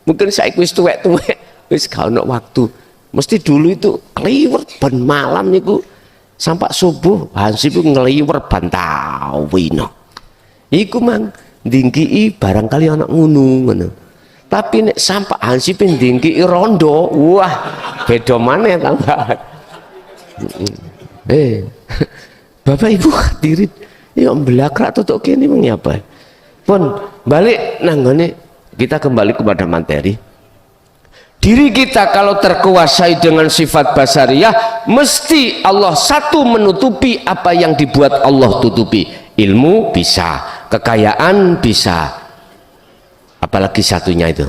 Mungkin saya wis tuwek-tuwek wis gak ono waktu. Mesti dulu itu kliwet ben malam niku sampai subuh hansip itu ngliwer bantawino. Iku mang dingkii barangkali anak ngono. Tapi nek sampai hansip dingkii rondo, wah beda maneh tambahan. Bapak Ibu hadirin, ya belakrak tutuk kene mung apa? Pun balik nanggone kita kembali kepada materi. Diri kita kalau terkuasai dengan sifat basariyah, mesti Allah satu menutupi apa yang dibuat Allah tutupi. Ilmu bisa, kekayaan bisa, apalagi satunya itu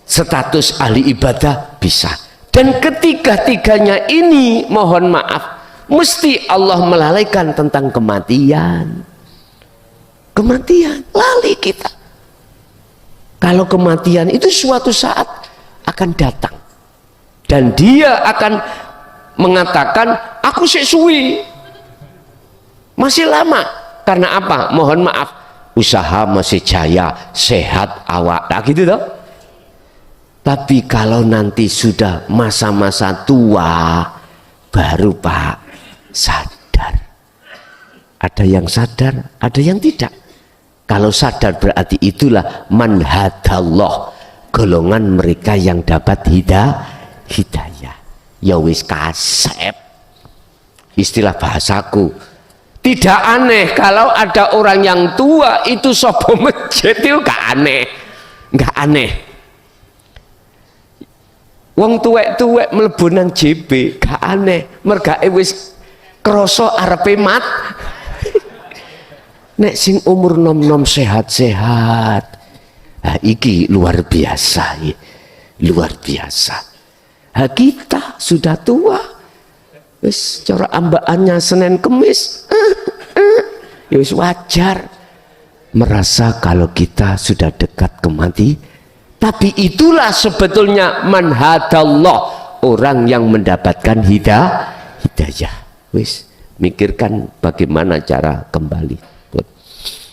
status ahli ibadah bisa. Dan ketiga-tiganya ini mohon maaf mesti Allah melalaikan tentang kematian. Kematian lali kita. Kalau kematian itu suatu saat akan datang dan dia akan mengatakan aku sik suwi masih lama. Karena apa? Mohon maaf, usaha masih jaya, sehat awak, nah gitu toh. Tapi kalau nanti sudah masa-masa tua baru Pak sadar. Ada yang sadar, ada yang tidak. Kalau sadar berarti itulah manhadallah, golongan mereka yang dapat hidayah. Ya wis kasep. Istilah bahasaku. Tidak aneh kalau ada orang yang tua itu sopo masjid itu gak aneh. Gak aneh. Wong tuwek-tuwek mlebu nang JB gak aneh. Mergake wis krasa arepe mat. Nek sing umur nom-nom sehat-sehat. Nah, iki luar biasa. Luar biasa. Nah, kita sudah tua. Wis cara ambaannya Senin Kemis. Ya wis wajar merasa kalau kita sudah dekat ke mati. Tapi itulah sebetulnya manhadallah, orang yang mendapatkan hidayah. Wis mikirkan bagaimana cara kembali.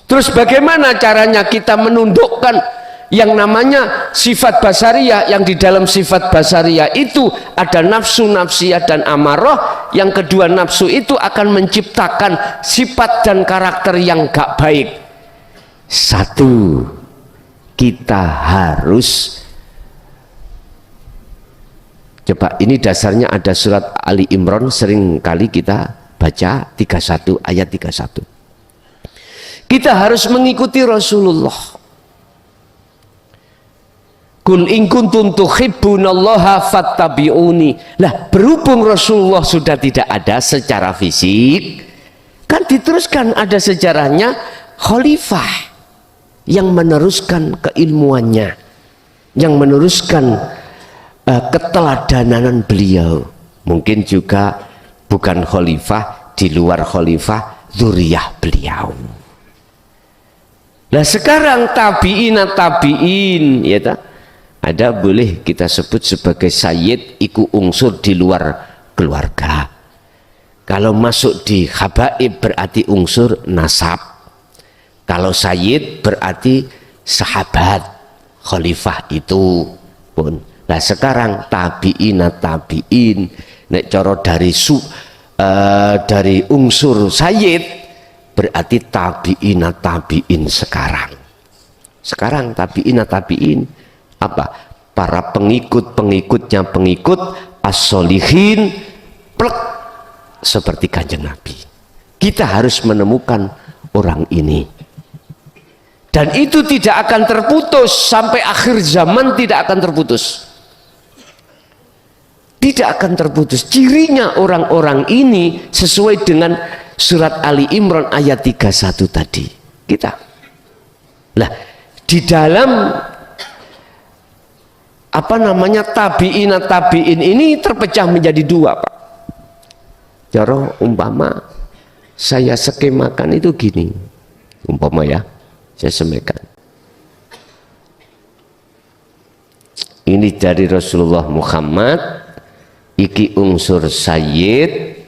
Terus bagaimana caranya kita menundukkan yang namanya sifat basariyah? Yang di dalam sifat basariyah itu ada nafsu, nafsiyah dan amarah. Yang kedua nafsu itu akan menciptakan sifat dan karakter yang gak baik. Satu, kita harus coba, ini dasarnya ada surat Ali Imran, sering kali kita baca 31 ayat 31. Kita harus mengikuti Rasulullah. Kul in kuntum tuhibbunallaha fattabi'uni. Lah berhubung Rasulullah sudah tidak ada secara fisik, kan diteruskan ada sejarahnya khalifah yang meneruskan keilmuannya, yang meneruskan keteladanan beliau. Mungkin juga bukan khalifah, di luar khalifah, dzurriyyah beliau. Nah sekarang tabi'in ya ta? Ada boleh kita sebut sebagai sayyid, iku unsur di luar keluarga. Kalau masuk di habaib berarti unsur nasab. Kalau sayyid berarti sahabat khalifah itu pun. Nah sekarang tabi'in nek coro dari unsur sayyid berarti tabi'in sekarang. Sekarang tabi'in apa? Para pengikutnya pengikut as-solihin plek seperti Kanjeng Nabi. Kita harus menemukan orang ini, dan itu tidak akan terputus sampai akhir zaman, tidak akan terputus, tidak akan terputus. Cirinya orang-orang ini sesuai dengan surat Ali Imran ayat 31 tadi. Kita lah di dalam tabi'in ini terpecah menjadi dua, Pak. Cara umpama saya skemakan itu gini, umpama ya, saya semakan. Ini dari Rasulullah Muhammad, iki unsur sayyid,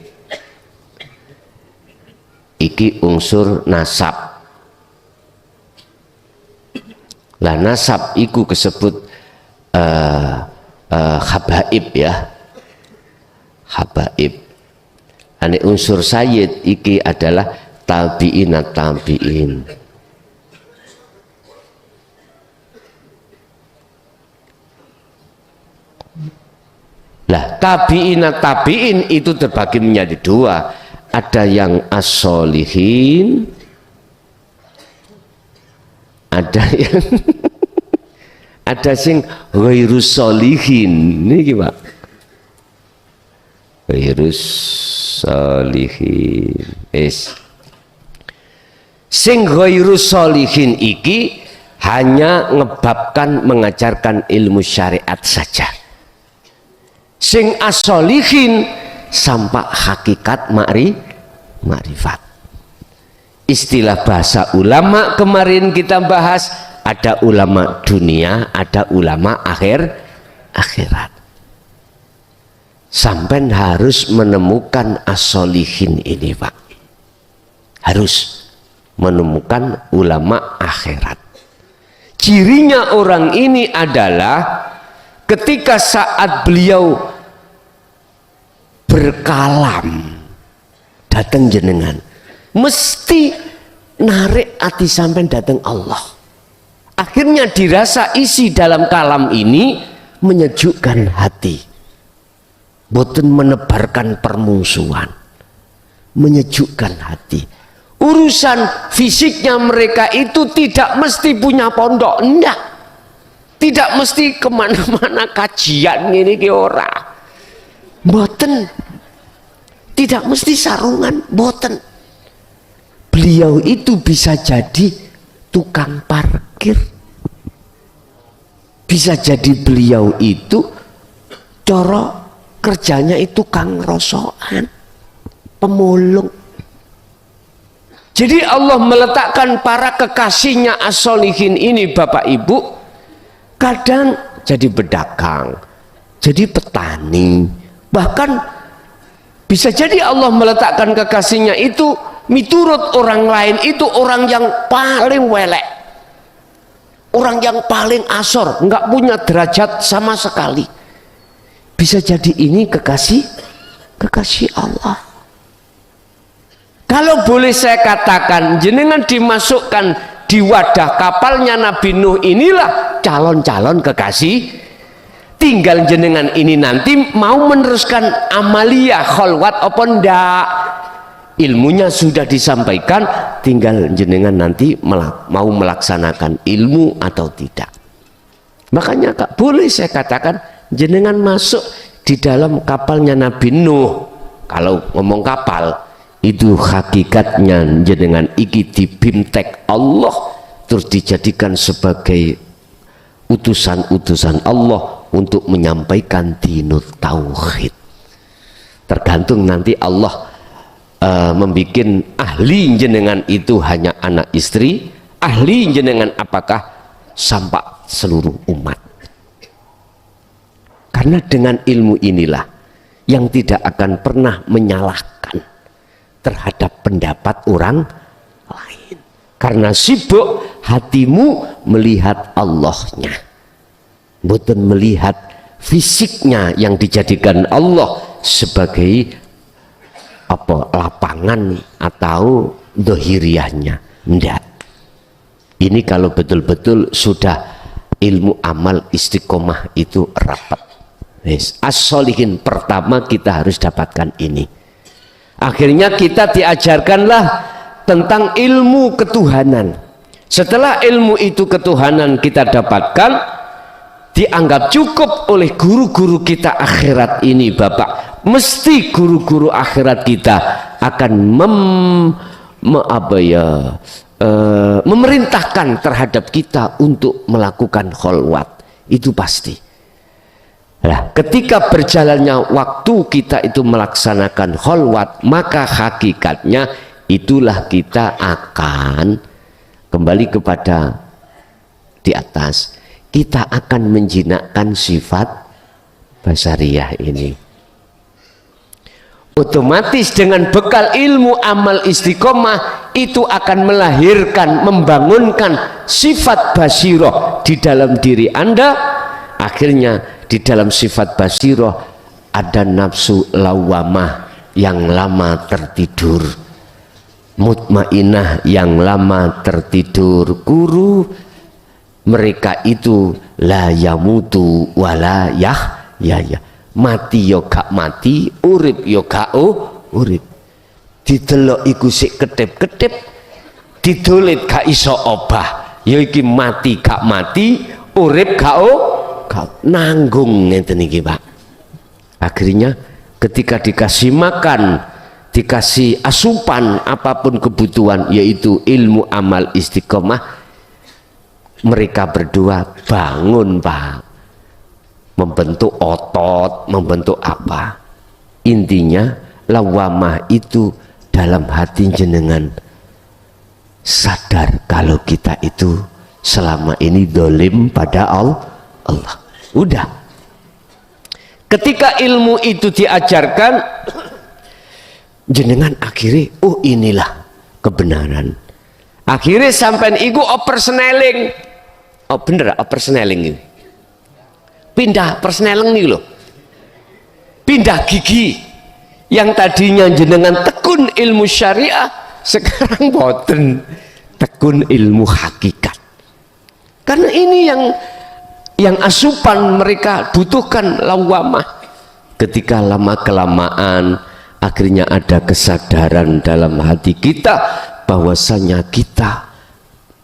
iki unsur nasab. Lah nasab iku kesebut habaib ya, habaib. Ane unsur sayyid iki adalah tabi'in. Lah tabi'in itu terbagi menjadi dua. Ada yang as-solihin, ada yang ada sing ghairus solihin. Niki Pak, ghairus solihin. Sing ghairus solihin iki hanya ngebabkan mengajarkan ilmu syariat saja. Sing as-solihin sampai hakikat ma'rifat. Istilah bahasa ulama kemarin kita bahas, ada ulama dunia, ada ulama akhirat. Sampai harus menemukan as-solihin ini, Pak. Harus menemukan ulama akhirat. Cirinya orang ini adalah ketika saat beliau berkalam datang jenengan, mesti narik hati sampai datang Allah. Akhirnya dirasa isi dalam kalam ini menyejukkan hati, boten menebarkan permusuhan, menyejukkan hati. Urusan fisiknya mereka itu tidak mesti punya pondok, enggak, tidak mesti kemana-mana kajian ini ki ora, boten, tidak mesti sarungan, boten. Beliau itu bisa jadi tukang parkir, bisa jadi beliau itu coro kerjanya itu kang rosokan, pemulung. Jadi Allah meletakkan para kekasihnya as-solihin ini, Bapak Ibu, kadang jadi pedagang, jadi petani, bahkan bisa jadi Allah meletakkan kekasihnya itu miturut orang lain itu orang yang paling welek, orang yang paling asor, nggak punya derajat sama sekali. Bisa jadi ini kekasih Allah. Kalau boleh saya katakan, jenengan dimasukkan di wadah kapalnya Nabi Nuh, inilah calon-calon kekasih. Tinggal jenengan ini nanti mau meneruskan amalia kholwat apa ndak. Ilmunya sudah disampaikan, tinggal jenengan nanti mau melaksanakan ilmu atau tidak. Makanya Kak, boleh saya katakan jenengan masuk di dalam kapalnya Nabi Nuh. Kalau ngomong kapal itu hakikatnya jenengan iki dibimtek Allah, terus dijadikan sebagai utusan-utusan Allah untuk menyampaikan dinut tauhid. Tergantung nanti Allah membikin ahli jenengan itu hanya anak istri, ahli jenengan apakah sampai seluruh umat. Karena dengan ilmu inilah yang tidak akan pernah menyalahkan terhadap pendapat orang lain. Karena sibuk hatimu melihat Allahnya, bukan melihat fisiknya yang dijadikan Allah sebagai apa, lapangan atau dohiriahnya. Enggak. Ini kalau betul-betul sudah ilmu amal istiqomah itu rapat. Yes. As-solihin pertama kita harus dapatkan ini. Akhirnya kita diajarkanlah tentang ilmu ketuhanan. Setelah ilmu itu ketuhanan kita dapatkan, dianggap cukup oleh guru-guru kita akhirat ini, Bapak. Mesti guru-guru akhirat kita akan memerintahkan terhadap kita untuk melakukan kholwat. Itu pasti. Nah, ketika berjalannya waktu kita itu melaksanakan kholwat, maka hakikatnya itulah kita akan kembali kepada di atas. Kita akan menjinakkan sifat basariyah ini. Otomatis dengan bekal ilmu amal istiqomah itu akan melahirkan, membangunkan sifat basiroh di dalam diri Anda. Akhirnya di dalam sifat basiroh ada nafsu lawamah yang lama tertidur, mutmainah yang lama tertidur. Guru mereka itu la yamutu wala ya mati yo gak mati, urip yo gak urip. Didelok iku sik ketip-ketip, didolit gak iso obah. Ya iki mati gak mati, urip gak nanggung ngeten iki, Pak. Akhirnya ketika dikasih makan, dikasih asupan apapun kebutuhan yaitu ilmu amal istiqomah, mereka berdua bangun, Pak, membentuk otot, membentuk apa. Intinya lawamah itu dalam hati jenengan sadar kalau kita itu selama ini dolim pada Allah. Udah. Ketika ilmu itu diajarkan, jenengan akhirnya, oh inilah kebenaran. Akhirnya sampai iku persneling. Oh bener, persneling ini. Pindah persneling nih loh. Pindah gigi. Yang tadinya jenengan tekun ilmu syariah, sekarang boten tekun ilmu hakikat. Karena ini yang asupan mereka butuhkan lawamah. Ketika lama kelamaan akhirnya ada kesadaran dalam hati kita bahwasanya kita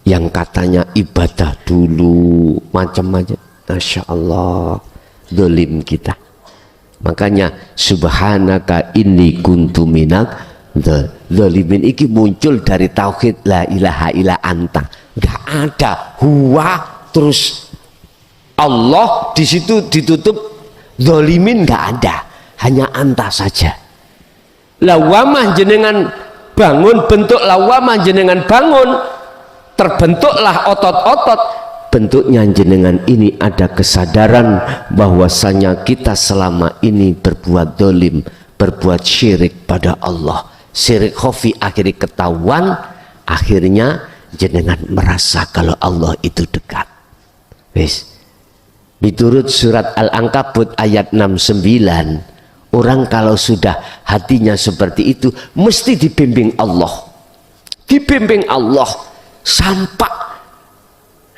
yang katanya ibadah dulu macam-macam, Masya Allah, dolim kita. Makanya subhanaka inni kuntu minak dolimin iki muncul dari tauhid la ilaha illa anta. Gak ada huwa terus Allah di situ ditutup, dolimin nggak ada, hanya anta saja. Lawamah jenengan bangun, bentuk lawamah jenengan bangun, terbentuklah otot-otot. Bentuknya jenengan ini ada kesadaran bahwasanya kita selama ini berbuat dolim, berbuat syirik pada Allah. Syirik khafi akhirnya ketahuan, akhirnya jenengan merasa kalau Allah itu dekat. Wis. Diturut surat Al-Ankabut ayat 69, orang kalau sudah hatinya seperti itu mesti dibimbing Allah, dibimbing Allah sampai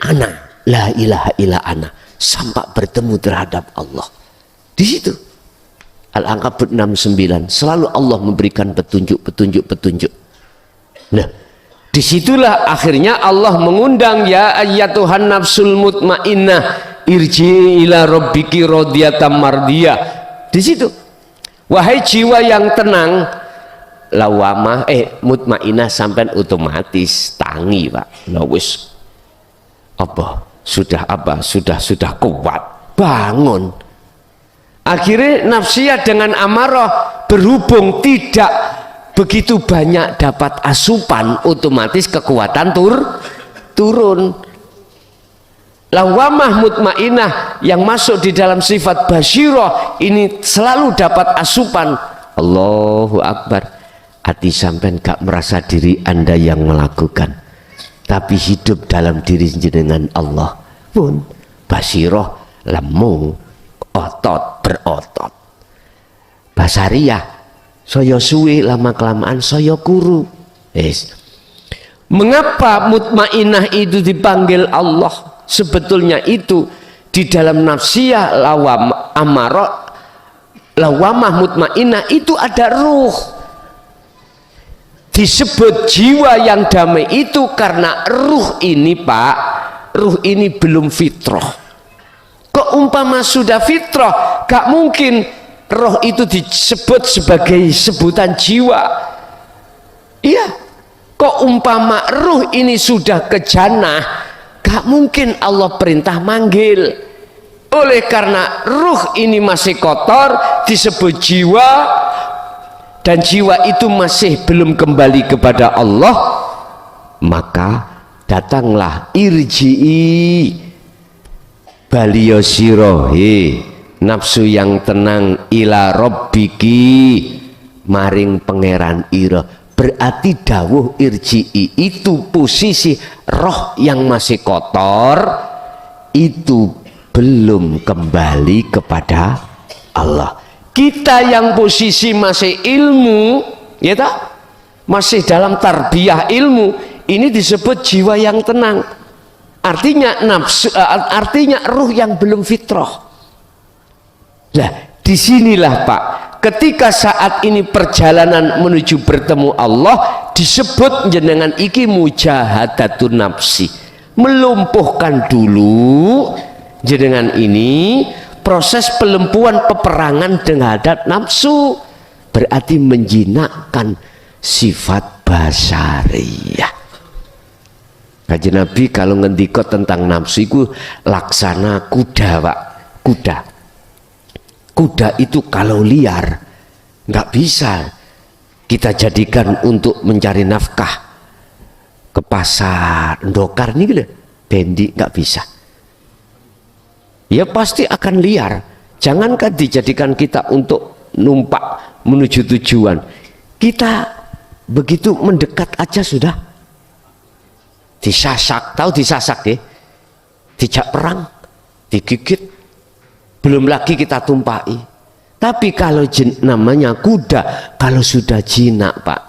ana la ilaha illa ana, sampai bertemu terhadap Allah. Di situ Al-Ankabut 69 selalu Allah memberikan petunjuk. Nah, disitulah akhirnya Allah mengundang, ya ayyatuhan nafsul mutmainnah irji ila rabbiki radiyatan mardiyah. Di situ, wahai jiwa yang tenang, lawamah mutmainah sampai otomatis tangi, Pak. Lah wis sudah kuat, bangun. Akhirnya nafsiyah dengan amarah berhubung tidak begitu banyak dapat asupan, otomatis kekuatan turun. Lawamah mutmainah yang masuk di dalam sifat basyirah ini selalu dapat asupan. Allahu Akbar. Hati sampean gak merasa diri Anda yang melakukan, tapi hidup dalam diri jenengan Allah pun basyirah, lemu, otot berotot. Basariyah saya suwe lama kelamaan saya kuru. Mengapa mutmainah itu dipanggil Allah? Sebetulnya itu di dalam nafsiyah lawamah mutmainah itu ada ruh. Disebut jiwa yang damai itu karena ruh ini Pak, ruh ini belum fitrah. Kok umpama sudah fitrah, gak mungkin roh itu disebut sebagai sebutan jiwa. Iya, kok umpama ruh ini sudah ke jannah, gak mungkin Allah perintah manggil. Oleh karena ruh ini masih kotor disebut jiwa, dan jiwa itu masih belum kembali kepada Allah, maka datanglah irji'i baliyo sirohi, nafsu yang tenang, ila rabbiki, maring pangeran ira. Berarti dawuh irji'i itu posisi roh yang masih kotor itu belum kembali kepada Allah. Kita yang posisi masih ilmu, ya tak? Masih dalam tarbiyah ilmu, ini disebut jiwa yang tenang. Artinya nafsu, artinya ruh yang belum fitrah. Nah, disinilah Pak, ketika saat ini perjalanan menuju bertemu Allah disebut jenengan iki mujahadatun nafsi, melumpuhkan dulu jenengan ini. Proses pelempuan peperangan terhadap nafsu berarti menjinakkan sifat basariyah. Kanjeng Nabi kalau ngendika tentang nafsu itu laksana kuda Pak. Kuda itu kalau liar nggak bisa kita jadikan untuk mencari nafkah ke pasar ndokar nih gitu, bendi nggak bisa. Ya pasti akan liar. Jangankan dijadikan kita untuk numpak menuju tujuan, kita begitu mendekat aja sudah disasak. Tahu disasak ya? Dijak perang, digigit, belum lagi kita tumpai. Tapi kalau namanya kuda, kalau sudah jinak Pak,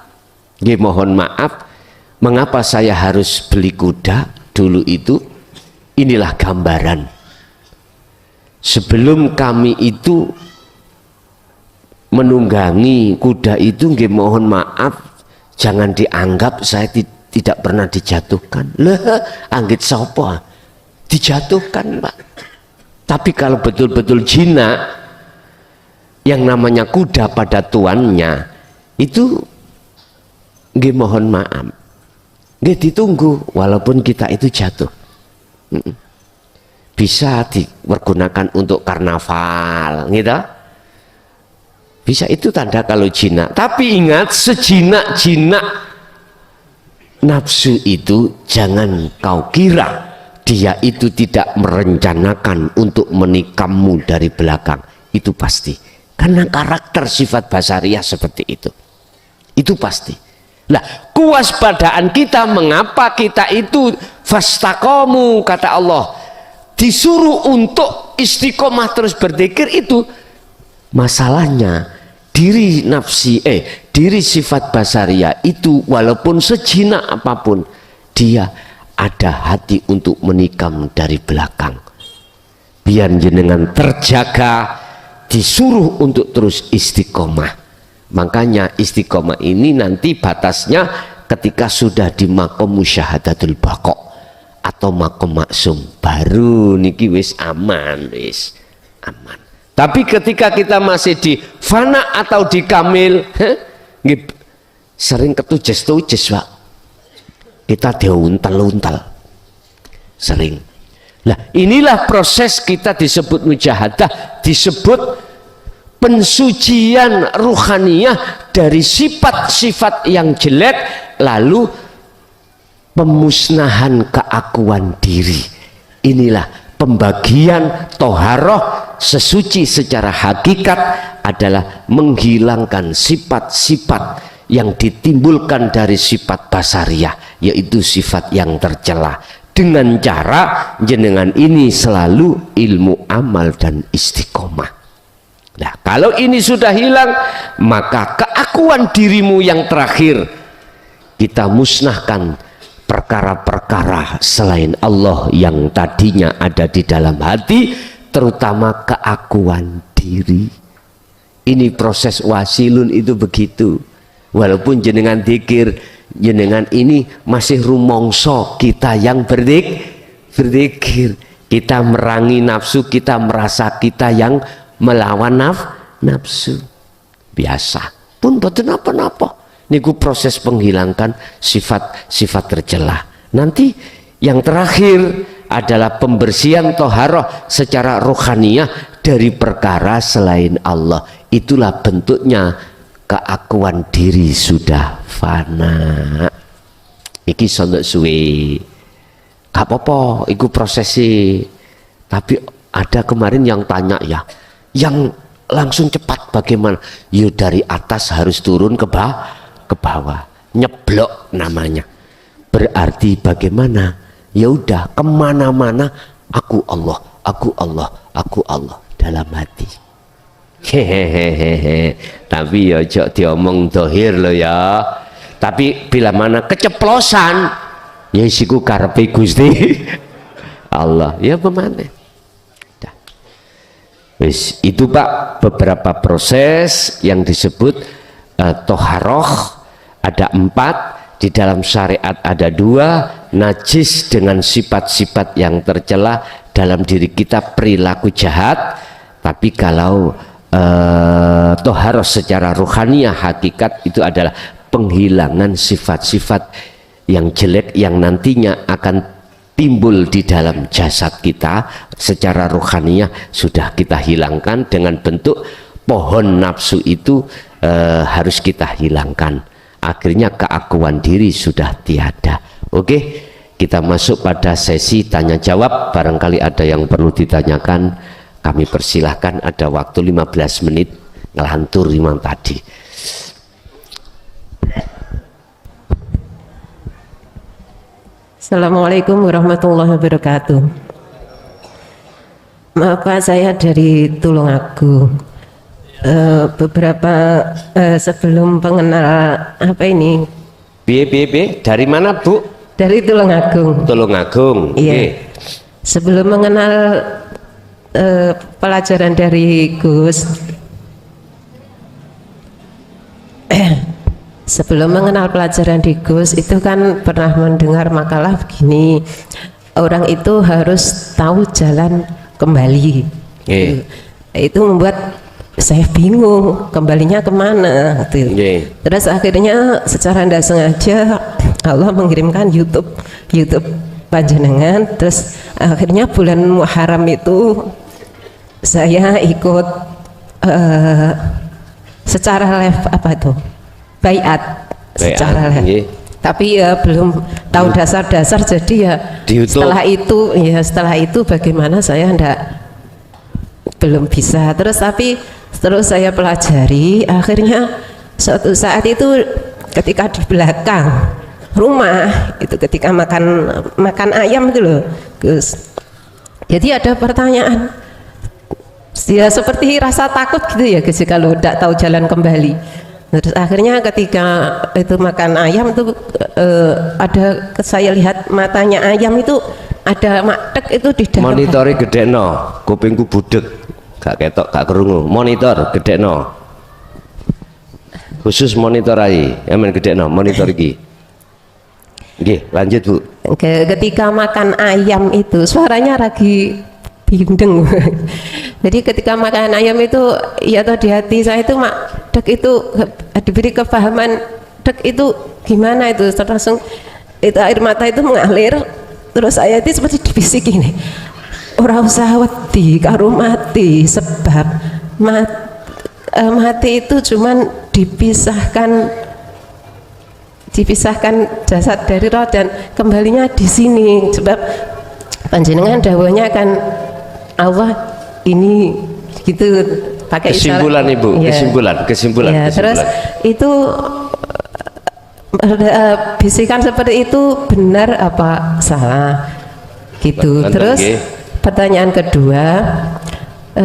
ya mohon maaf, mengapa saya harus beli kuda dulu itu? Inilah gambaran. Sebelum kami itu menunggangi kuda itu, nggih mohon maaf, jangan dianggap saya tidak pernah dijatuhkan. Lah, anggit sapa? Dijatuhkan Pak. Tapi kalau betul-betul jinak, yang namanya kuda pada tuannya itu, nggih mohon maaf, nggih ditunggu walaupun kita itu jatuh. Bisa dipergunakan untuk karnaval gitu, bisa, itu tanda kalau jinak. Tapi ingat, sejinak-jinak nafsu itu jangan kau kira dia itu tidak merencanakan untuk menikammu dari belakang. Itu pasti, karena karakter sifat basariyah seperti itu pasti. Nah, kewaspadaan kita, mengapa kita itu fastaqomu, kata Allah, disuruh untuk istiqomah terus berzikir. Itu masalahnya diri nafsi, diri sifat basariyah itu walaupun sejinak apapun, dia ada hati untuk menikam dari belakang. Biar jenengan terjaga, disuruh untuk terus istiqomah. Makanya istiqomah ini nanti batasnya ketika sudah di makom musyahadatul baqa atau makom maksum, baru niki wis aman, wis aman. Tapi ketika kita masih di fana atau di kamil, sering ketujes Pak, kita diuntal-untal. sering. Nah, inilah proses kita disebut mujahadah, disebut pensucian ruhaniyah dari sifat-sifat yang jelek, lalu pemusnahan keakuan diri. Inilah pembagian toharoh sesuci secara hakikat adalah menghilangkan sifat-sifat yang ditimbulkan dari sifat basariyah, yaitu sifat yang tercela, dengan cara jenengan ini selalu ilmu amal dan istiqomah. Nah, kalau ini sudah hilang, maka keakuan dirimu yang terakhir kita musnahkan perkara-perkara selain Allah yang tadinya ada di dalam hati, terutama keakuan diri. Ini proses wasilun itu begitu. Walaupun jenengan dzikir, jenengan ini masih rumongso kita yang berzikir, kita merangi nafsu, kita merasa kita yang melawan nafsu. Biasa pun boten apa-apa. Niku proses penghilangkan sifat-sifat tercela. Nanti yang terakhir adalah pembersihan toharoh secara rohaniyah dari perkara selain Allah. Itulah bentuknya keakuan diri sudah fana. Iki sondok suwe, gak apa-apa, iku prosesi. Tapi ada kemarin yang tanya ya, yang langsung cepat bagaimana? Yo dari atas harus turun ke bawah, nyeblok namanya. Berarti bagaimana? Ya udah, kemana-mana aku Allah, aku Allah, aku Allah dalam hati. Hehehehe. Tapi ya jok diomong dohir lo ya. Tapi bila mana keceplosan, ya isiku karepe Gusti Allah. Ya bagaimana? Wis, itu Pak beberapa proses yang disebut toharoh. Ada 4, di dalam syariat ada 2, najis dengan sifat-sifat yang tercela dalam diri kita, perilaku jahat. Tapi kalau toharoh secara ruhaniyah hakikat itu adalah penghilangan sifat-sifat yang jelek yang nantinya akan timbul di dalam jasad kita. Secara ruhaniyah sudah kita hilangkan dengan bentuk pohon nafsu itu harus kita hilangkan. Akhirnya keakuan diri sudah tiada. Oke, kita masuk pada sesi tanya jawab. Barangkali ada yang perlu ditanyakan, kami persilahkan. Ada waktu 15 menit ngelantur imam tadi. Assalamualaikum warahmatullahi wabarakatuh. Maaf Pak, saya dari Tulungagung. Beberapa sebelum pengenal apa ini? B. Dari mana Bu? Dari Tulungagung. Tulungagung. Iya. Sebelum mengenal pelajaran dari Gus, sebelum mengenal pelajaran di Gus itu kan pernah mendengar makalah begini, orang itu harus tahu jalan kembali. Itu membuat saya bingung kembalinya kemana gitu. Terus akhirnya secara tidak sengaja Allah mengirimkan YouTube panjenengan. Terus akhirnya bulan Muharram itu saya ikut secara live apa itu baiat secara live. Tapi ya belum tahu dasar-dasar, jadi ya setelah itu bagaimana saya belum bisa. Terus saya pelajari, akhirnya suatu saat itu ketika di belakang rumah itu ketika makan ayam itu loh Gus, jadi ada pertanyaan ya seperti rasa takut gitu ya Gus kalau tidak tahu jalan kembali. Terus akhirnya ketika itu makan ayam itu ada saya lihat matanya ayam itu ada maktek itu di dalam. Monitori gede no, kupingku budek. Gak ketok, gak kerungu. Monitor gede no, khusus monitor aja. Yang gede no, monitor iki. Oke, lanjut Bu. Ketika makan ayam itu suaranya lagi bindeng. Jadi ketika makan ayam itu ya di hati saya itu dek itu diberi kepahaman, dek itu gimana itu langsung itu air mata itu mengalir. terus saya itu seperti dibisik ini, ora usah wedi karo mati, sebab mati itu cuman dipisahkan jasad dari roh dan kembalinya di sini, sebab panjenengan dawuhnya kan Allah ini gitu, pakai kesimpulan istilah, Ibu, ya. kesimpulan. Terus itu bisikan seperti itu benar apa salah gitu. Terus pertanyaan kedua,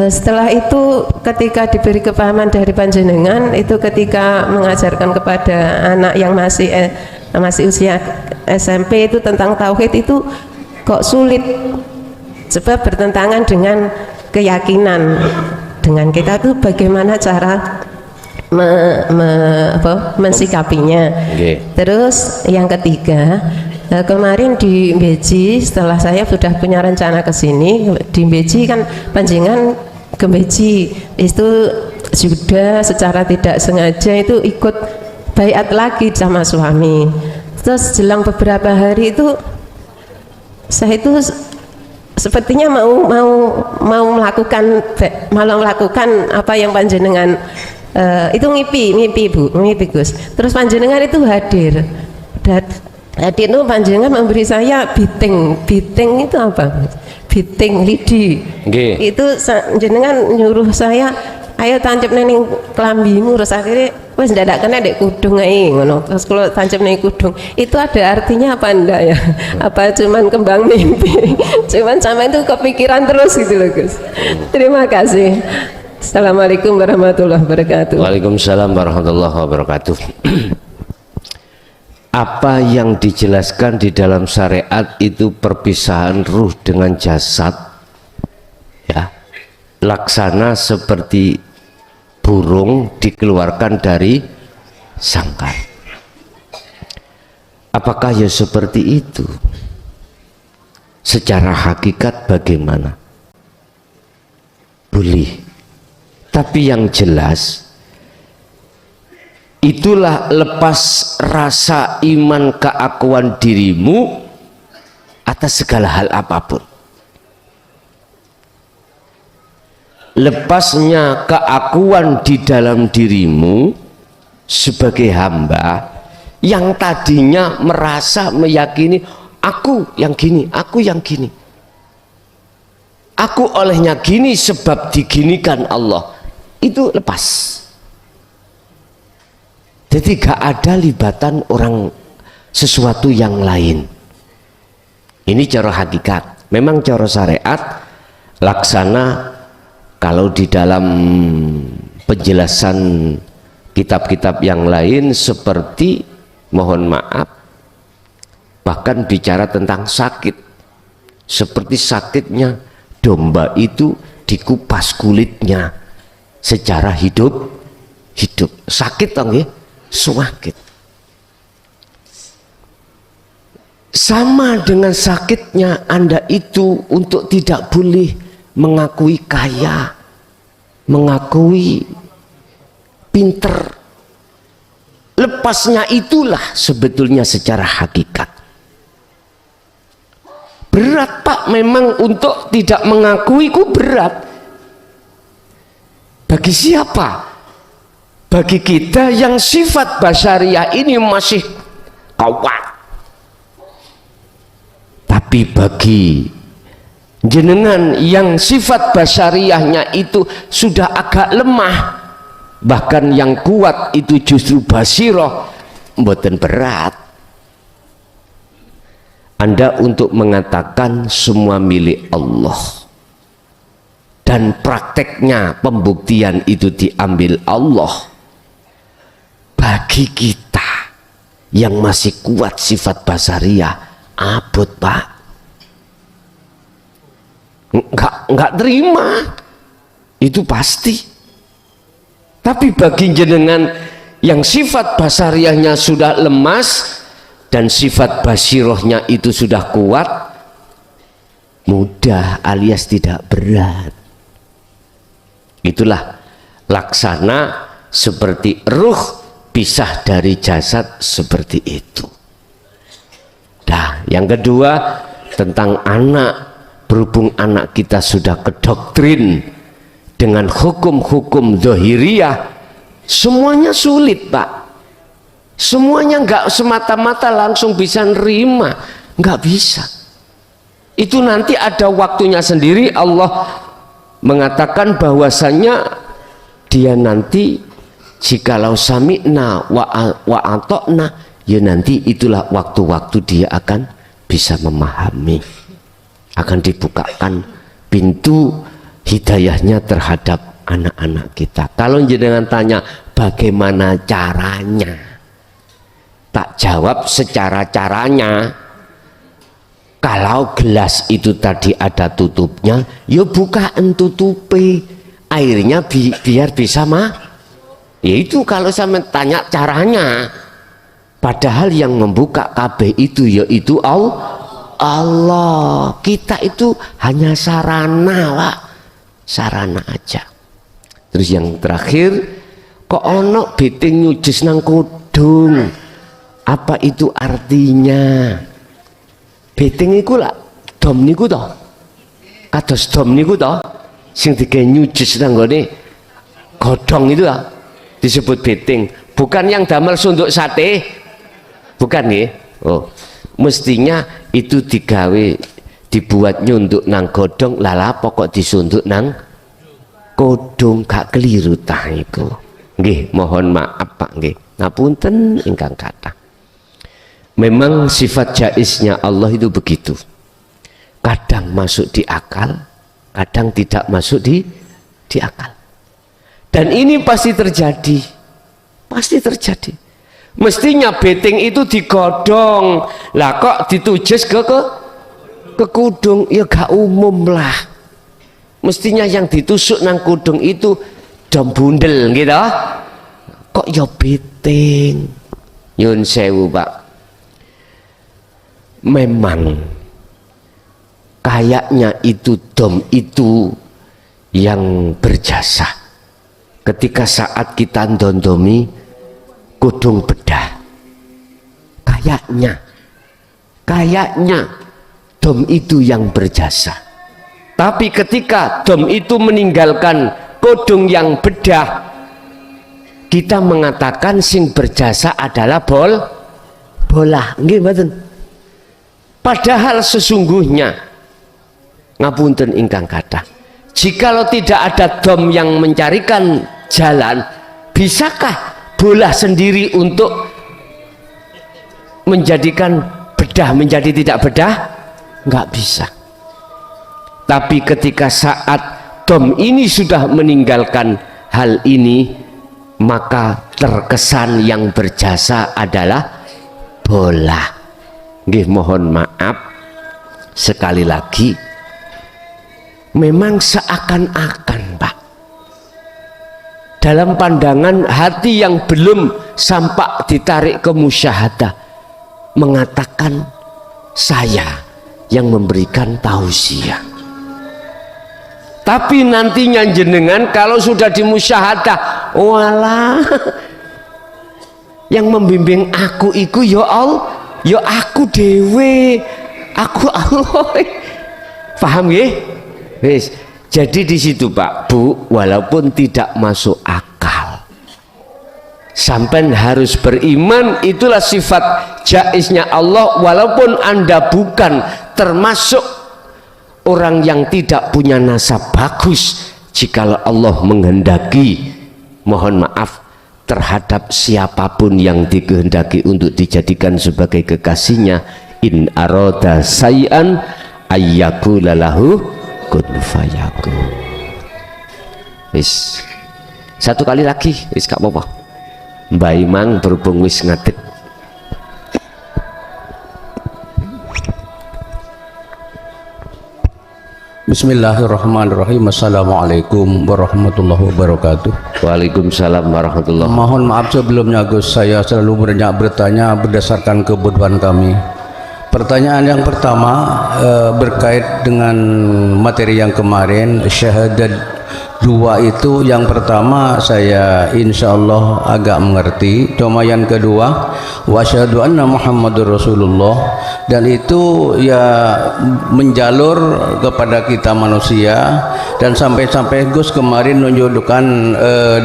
setelah itu ketika diberi kepahaman dari panjenengan itu, ketika mengajarkan kepada anak yang masih usia SMP itu tentang tauhid itu kok sulit, sebab bertentangan dengan keyakinan. Dengan kita itu bagaimana cara mensikapinya. Terus yang ketiga, kemarin di Beji, setelah saya sudah punya rencana ke sini di Beji kan panjenengan ke Beji itu sudah secara tidak sengaja itu ikut baiat lagi sama suami. Terus jelang beberapa hari itu saya itu sepertinya mau melakukan apa yang panjenengan itu mimpi Gus. Terus panjenengan itu hadir itu panjenengan memberi saya biting itu apa? Biting lidi. Itu jenengan nyuruh saya, ayo tancap ning kelambimu, terus akhirnya wes ndadak kena dek kudung ae ngono. Terus kalau tancap ning kudung itu ada artinya apa enggak ya? Apa cuman kembang mimpi? Cuman sama itu kepikiran terus gitu loh Gus. Terima kasih. Assalamualaikum warahmatullahi wabarakatuh. Waalaikumsalam warahmatullahi wabarakatuh. Apa yang dijelaskan di dalam syariat itu perpisahan ruh dengan jasad, ya, laksana seperti burung dikeluarkan dari sangkar. Apakah ya seperti itu? Secara hakikat bagaimana? Boleh. Tapi yang jelas, itulah lepas rasa iman keakuan dirimu atas segala hal apapun. Lepasnya keakuan di dalam dirimu sebagai hamba yang tadinya merasa meyakini aku yang gini, aku yang gini, aku olehnya gini sebab diginikan Allah, itu lepas. Jadi gak ada libatan orang sesuatu yang lain. Ini cara hakikat. Memang cara syariat laksana kalau di dalam penjelasan kitab-kitab yang lain seperti, mohon maaf, bahkan bicara tentang sakit, seperti sakitnya domba itu dikupas kulitnya secara hidup sakit dong ya, sakit. Sama dengan sakitnya Anda itu untuk tidak boleh mengakui kaya, mengakui pinter. Lepasnya itulah sebetulnya secara hakikat. Berat Pak, memang untuk tidak mengakui ku berat. Bagi siapa? Bagi kita yang sifat basyariah ini masih kuat. Tapi bagi jenengan yang sifat basyariahnya itu sudah agak lemah, bahkan yang kuat itu justru basiroh, mboten berat. Anda untuk mengatakan semua milik Allah dan prakteknya pembuktian itu diambil Allah, bagi kita yang masih kuat sifat basariah abot Pak, enggak terima, itu pasti. Tapi bagi jenengan yang sifat basariahnya sudah lemas dan sifat basirohnya itu sudah kuat, mudah alias tidak berat. Itulah laksana seperti ruh pisah dari jasad seperti itu. Nah, yang kedua, tentang anak, berhubung anak kita sudah kedoktrin dengan hukum-hukum zahiriyah, semuanya sulit Pak. Semuanya nggak semata-mata langsung bisa nerima, nggak bisa. Itu nanti ada waktunya sendiri. Allah mengatakan bahwasanya dia nanti jikalau sami'na wa ata'na, ya nanti itulah waktu-waktu dia akan bisa memahami, akan dibukakan pintu hidayahnya terhadap anak-anak kita. Kalau jenengan tanya bagaimana caranya, tak jawab secara caranya. Kalau gelas itu tadi ada tutupnya, ya bukaan tutupi, airnya biar bisa ya itu kalau saya tanya caranya. Padahal yang membuka KB itu yaitu Allah. Kita itu hanya sarana Pak, sarana aja. Terus yang terakhir, kok ono beting nyujes nang kudung, apa itu artinya? Beting iku lah dom niku toh, kados dom niku toh, sing digawe nyujes nang gone godhong itu lah disebut beting. Bukan yang damel sunduk sate, bukan ya? Oh, mestinya itu dibuat nyunduk nang godhong, lala pokok disunduk nang kodong, gak keliru tah iku. Nggih, mohon maaf Pak nggih. Ngapunten ingkang kathah. Memang sifat jaiznya Allah itu begitu. Kadang masuk di akal, kadang tidak masuk di akal. Dan ini pasti terjadi. Pasti terjadi. Mestinya beting itu digodong. Lah kok ditujes ke kudung, ya gak umum lah. Mestinya yang ditusuk nang kudung itu dom bundel gitu. Kok ya beting. Nyun sewu Pak. Memang kayaknya itu dom itu yang berjasa ketika saat kita ndondomi kudung bedah. Kayaknya dom itu yang berjasa. Tapi ketika dom itu meninggalkan kudung yang bedah, kita mengatakan sing berjasa adalah bolah. Nggih mboten? Padahal sesungguhnya ngapunten ingkang kathah, jikalau tidak ada dom yang mencarikan jalan, bisakah bolah sendiri untuk menjadikan bedah menjadi tidak bedah? Nggak bisa. Tapi ketika saat dom ini sudah meninggalkan hal ini, maka terkesan yang berjasa adalah bola. Nggih, mohon maaf sekali lagi, memang seakan-akan Pak, dalam pandangan hati yang belum sampai ditarik ke musyahadah, mengatakan saya yang memberikan tausiah. Tapi nantinya jenengan kalau sudah dimusyahadah, walah yang membimbing aku iku ya Allah, ya aku dewe, aku Allah. Paham ya? Wis. Jadi di situ Pak Bu, walaupun tidak masuk akal, sampai harus beriman, itulah sifat jaiznya Allah. Walaupun Anda bukan termasuk orang yang tidak punya nasab bagus, jikalau Allah menghendaki, mohon maaf, terhadap siapapun yang dikehendaki untuk dijadikan sebagai kekasihnya, in aroda say'an ayyakula lahu kun fayakun. Wis satu kali lagi, wis gak apa-apa Mbak Imang, berhubung wis ngadeg. Bismillahirrahmanirrahim. Assalamualaikum warahmatullahi wabarakatuh. Waalaikumsalam warahmatullahi wabarakatuh. Mohon maaf sebelumnya Gus, saya selalu bertanya berdasarkan kebutuhan kami. Pertanyaan yang pertama berkait dengan materi yang kemarin, Dua itu, yang pertama saya insya Allah agak mengerti, cuma yang kedua wasyhadu anna Muhammadur Rasulullah, dan itu ya menjalur kepada kita manusia. Dan sampai-sampai Gus kemarin menunjukkan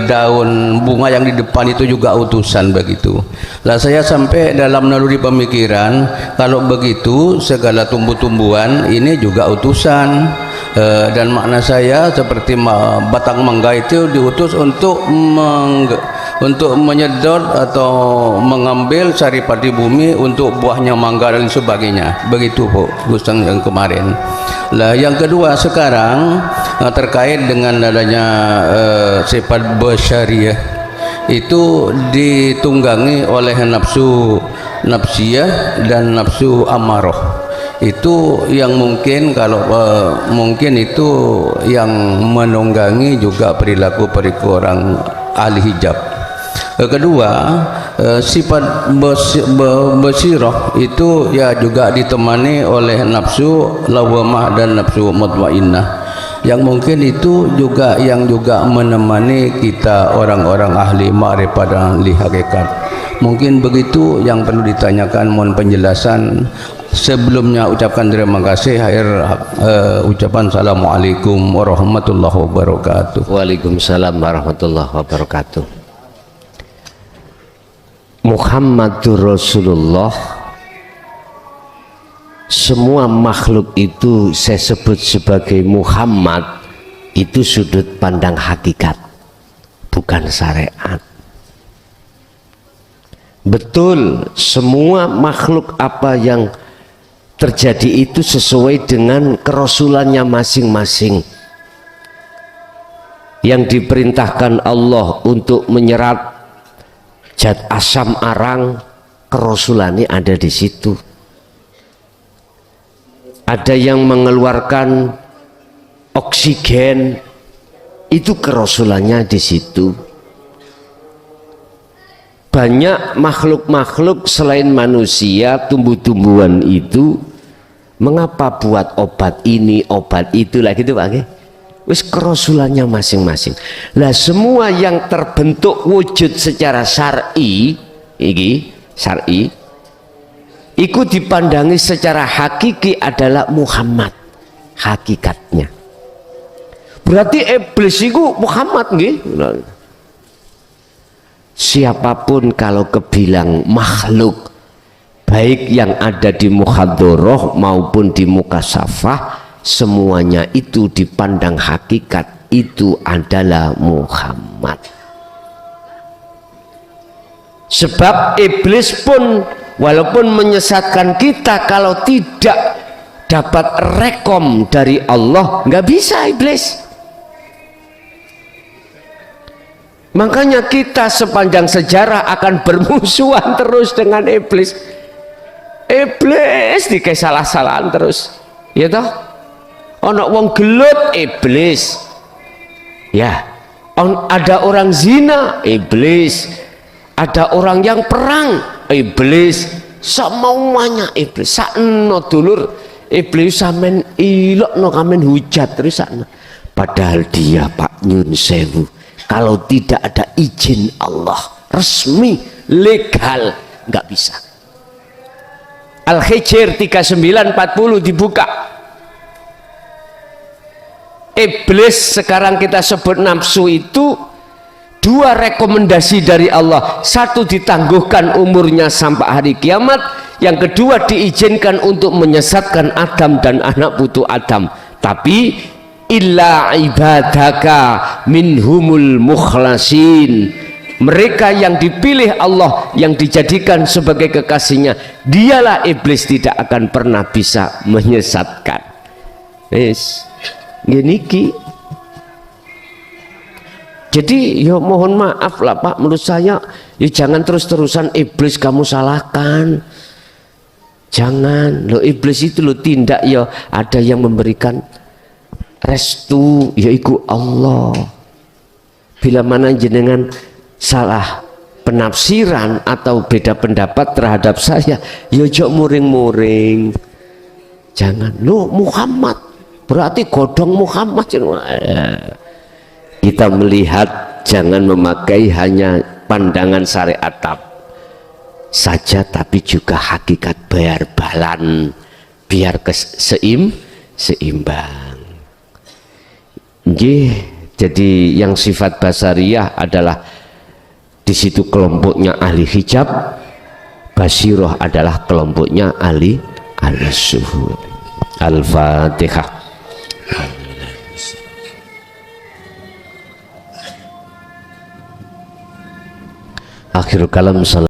daun bunga yang di depan itu juga utusan begitu. Lah saya sampai dalam naluri pemikiran, kalau begitu segala tumbuh-tumbuhan ini juga utusan. Dan makna saya seperti batang mangga itu diutus untuk menyedot atau mengambil saripati bumi untuk buahnya mangga dan sebagainya. Begitu Bu Gustang yang kemarin. Lah yang kedua sekarang terkait dengan adanya sifat basyariah itu ditunggangi oleh nafsu nafsiyah dan nafsu amarah. Itu yang mungkin kalau mungkin itu yang menunggangi juga perilaku orang ahli hijab. Kedua, sifat basirah itu ya juga ditemani oleh nafsu lawamah dan nafsu mutmainnah, yang mungkin itu juga yang juga menemani kita orang-orang ahli ma'rifat dan ahli hakikat. Mungkin begitu yang perlu ditanyakan, mohon penjelasan. Sebelumnya ucapkan terima kasih. Akhir ucapan assalamualaikum warahmatullahi wabarakatuh. Waalaikumsalam warahmatullahi wabarakatuh. Muhammadur Rasulullah, semua makhluk itu saya sebut sebagai Muhammad, itu sudut pandang hakikat, bukan syariat. Betul, semua makhluk apa yang terjadi itu sesuai dengan kerasulannya masing-masing. Yang diperintahkan Allah untuk menyerap zat asam arang, kerasulannya ada di situ. Ada yang mengeluarkan oksigen, itu kerasulannya di situ. Banyak makhluk-makhluk selain manusia, tumbuh-tumbuhan itu, mengapa buat obat ini, obat itu lah gitu Pak. Wis kerasulannya masing-masing. Lah semua yang terbentuk wujud secara syar'i, syar'i, itu dipandangi secara hakiki adalah Muhammad, hakikatnya. Berarti iblis itu Muhammad nggih. Siapapun kalau kebilang makhluk, baik yang ada di muhadharah maupun di mukasafah, semuanya itu dipandang hakikat itu adalah Muhammad. Sebab iblis pun walaupun menyesatkan kita, kalau tidak dapat rekom dari Allah nggak bisa iblis. Makanya kita sepanjang sejarah akan bermusuhan terus dengan iblis. Iblis dikei salah-salahan terus, ya toh? Ono wong gelut, iblis. Ya, ada orang zina, iblis. Ada orang yang perang, iblis. Semuanya iblis. Sakno dulur, iblis samen ilokno kamen hujat terus sakno. Padahal dia Pak Nyun Sewu, kalau tidak ada izin Allah resmi legal nggak bisa. Al-Hijr 39:40 dibuka. Iblis sekarang kita sebut nafsu itu dua rekomendasi dari Allah. Satu ditangguhkan umurnya sampai hari kiamat, yang kedua diizinkan untuk menyesatkan Adam dan anak putu Adam. Tapi illa ibadaka minhumul mukhlasin, mereka yang dipilih Allah, yang dijadikan sebagai kekasihnya, dialah iblis tidak akan pernah bisa menyesatkan. Yes. Gini. Jadi ya mohon maaf lah Pak, menurut saya ya jangan terus-terusan iblis kamu salahkan. Jangan, lo iblis itu lo tindak ya ada yang memberikan restu, yaitu Allah. Bila mana jenengan salah penafsiran atau beda pendapat terhadap saya, ya jok muring-muring. Jangan, lo Muhammad berarti godong Muhammad. kita melihat jangan memakai hanya pandangan syariat saja, tapi juga hakikat bayar balan biar seimbang. Jadi yang sifat basariyah adalah di situ kelompoknya ahli hijab, basiroh adalah kelompoknya ahli suhud. Al-Fatihah. Akhirul kalam.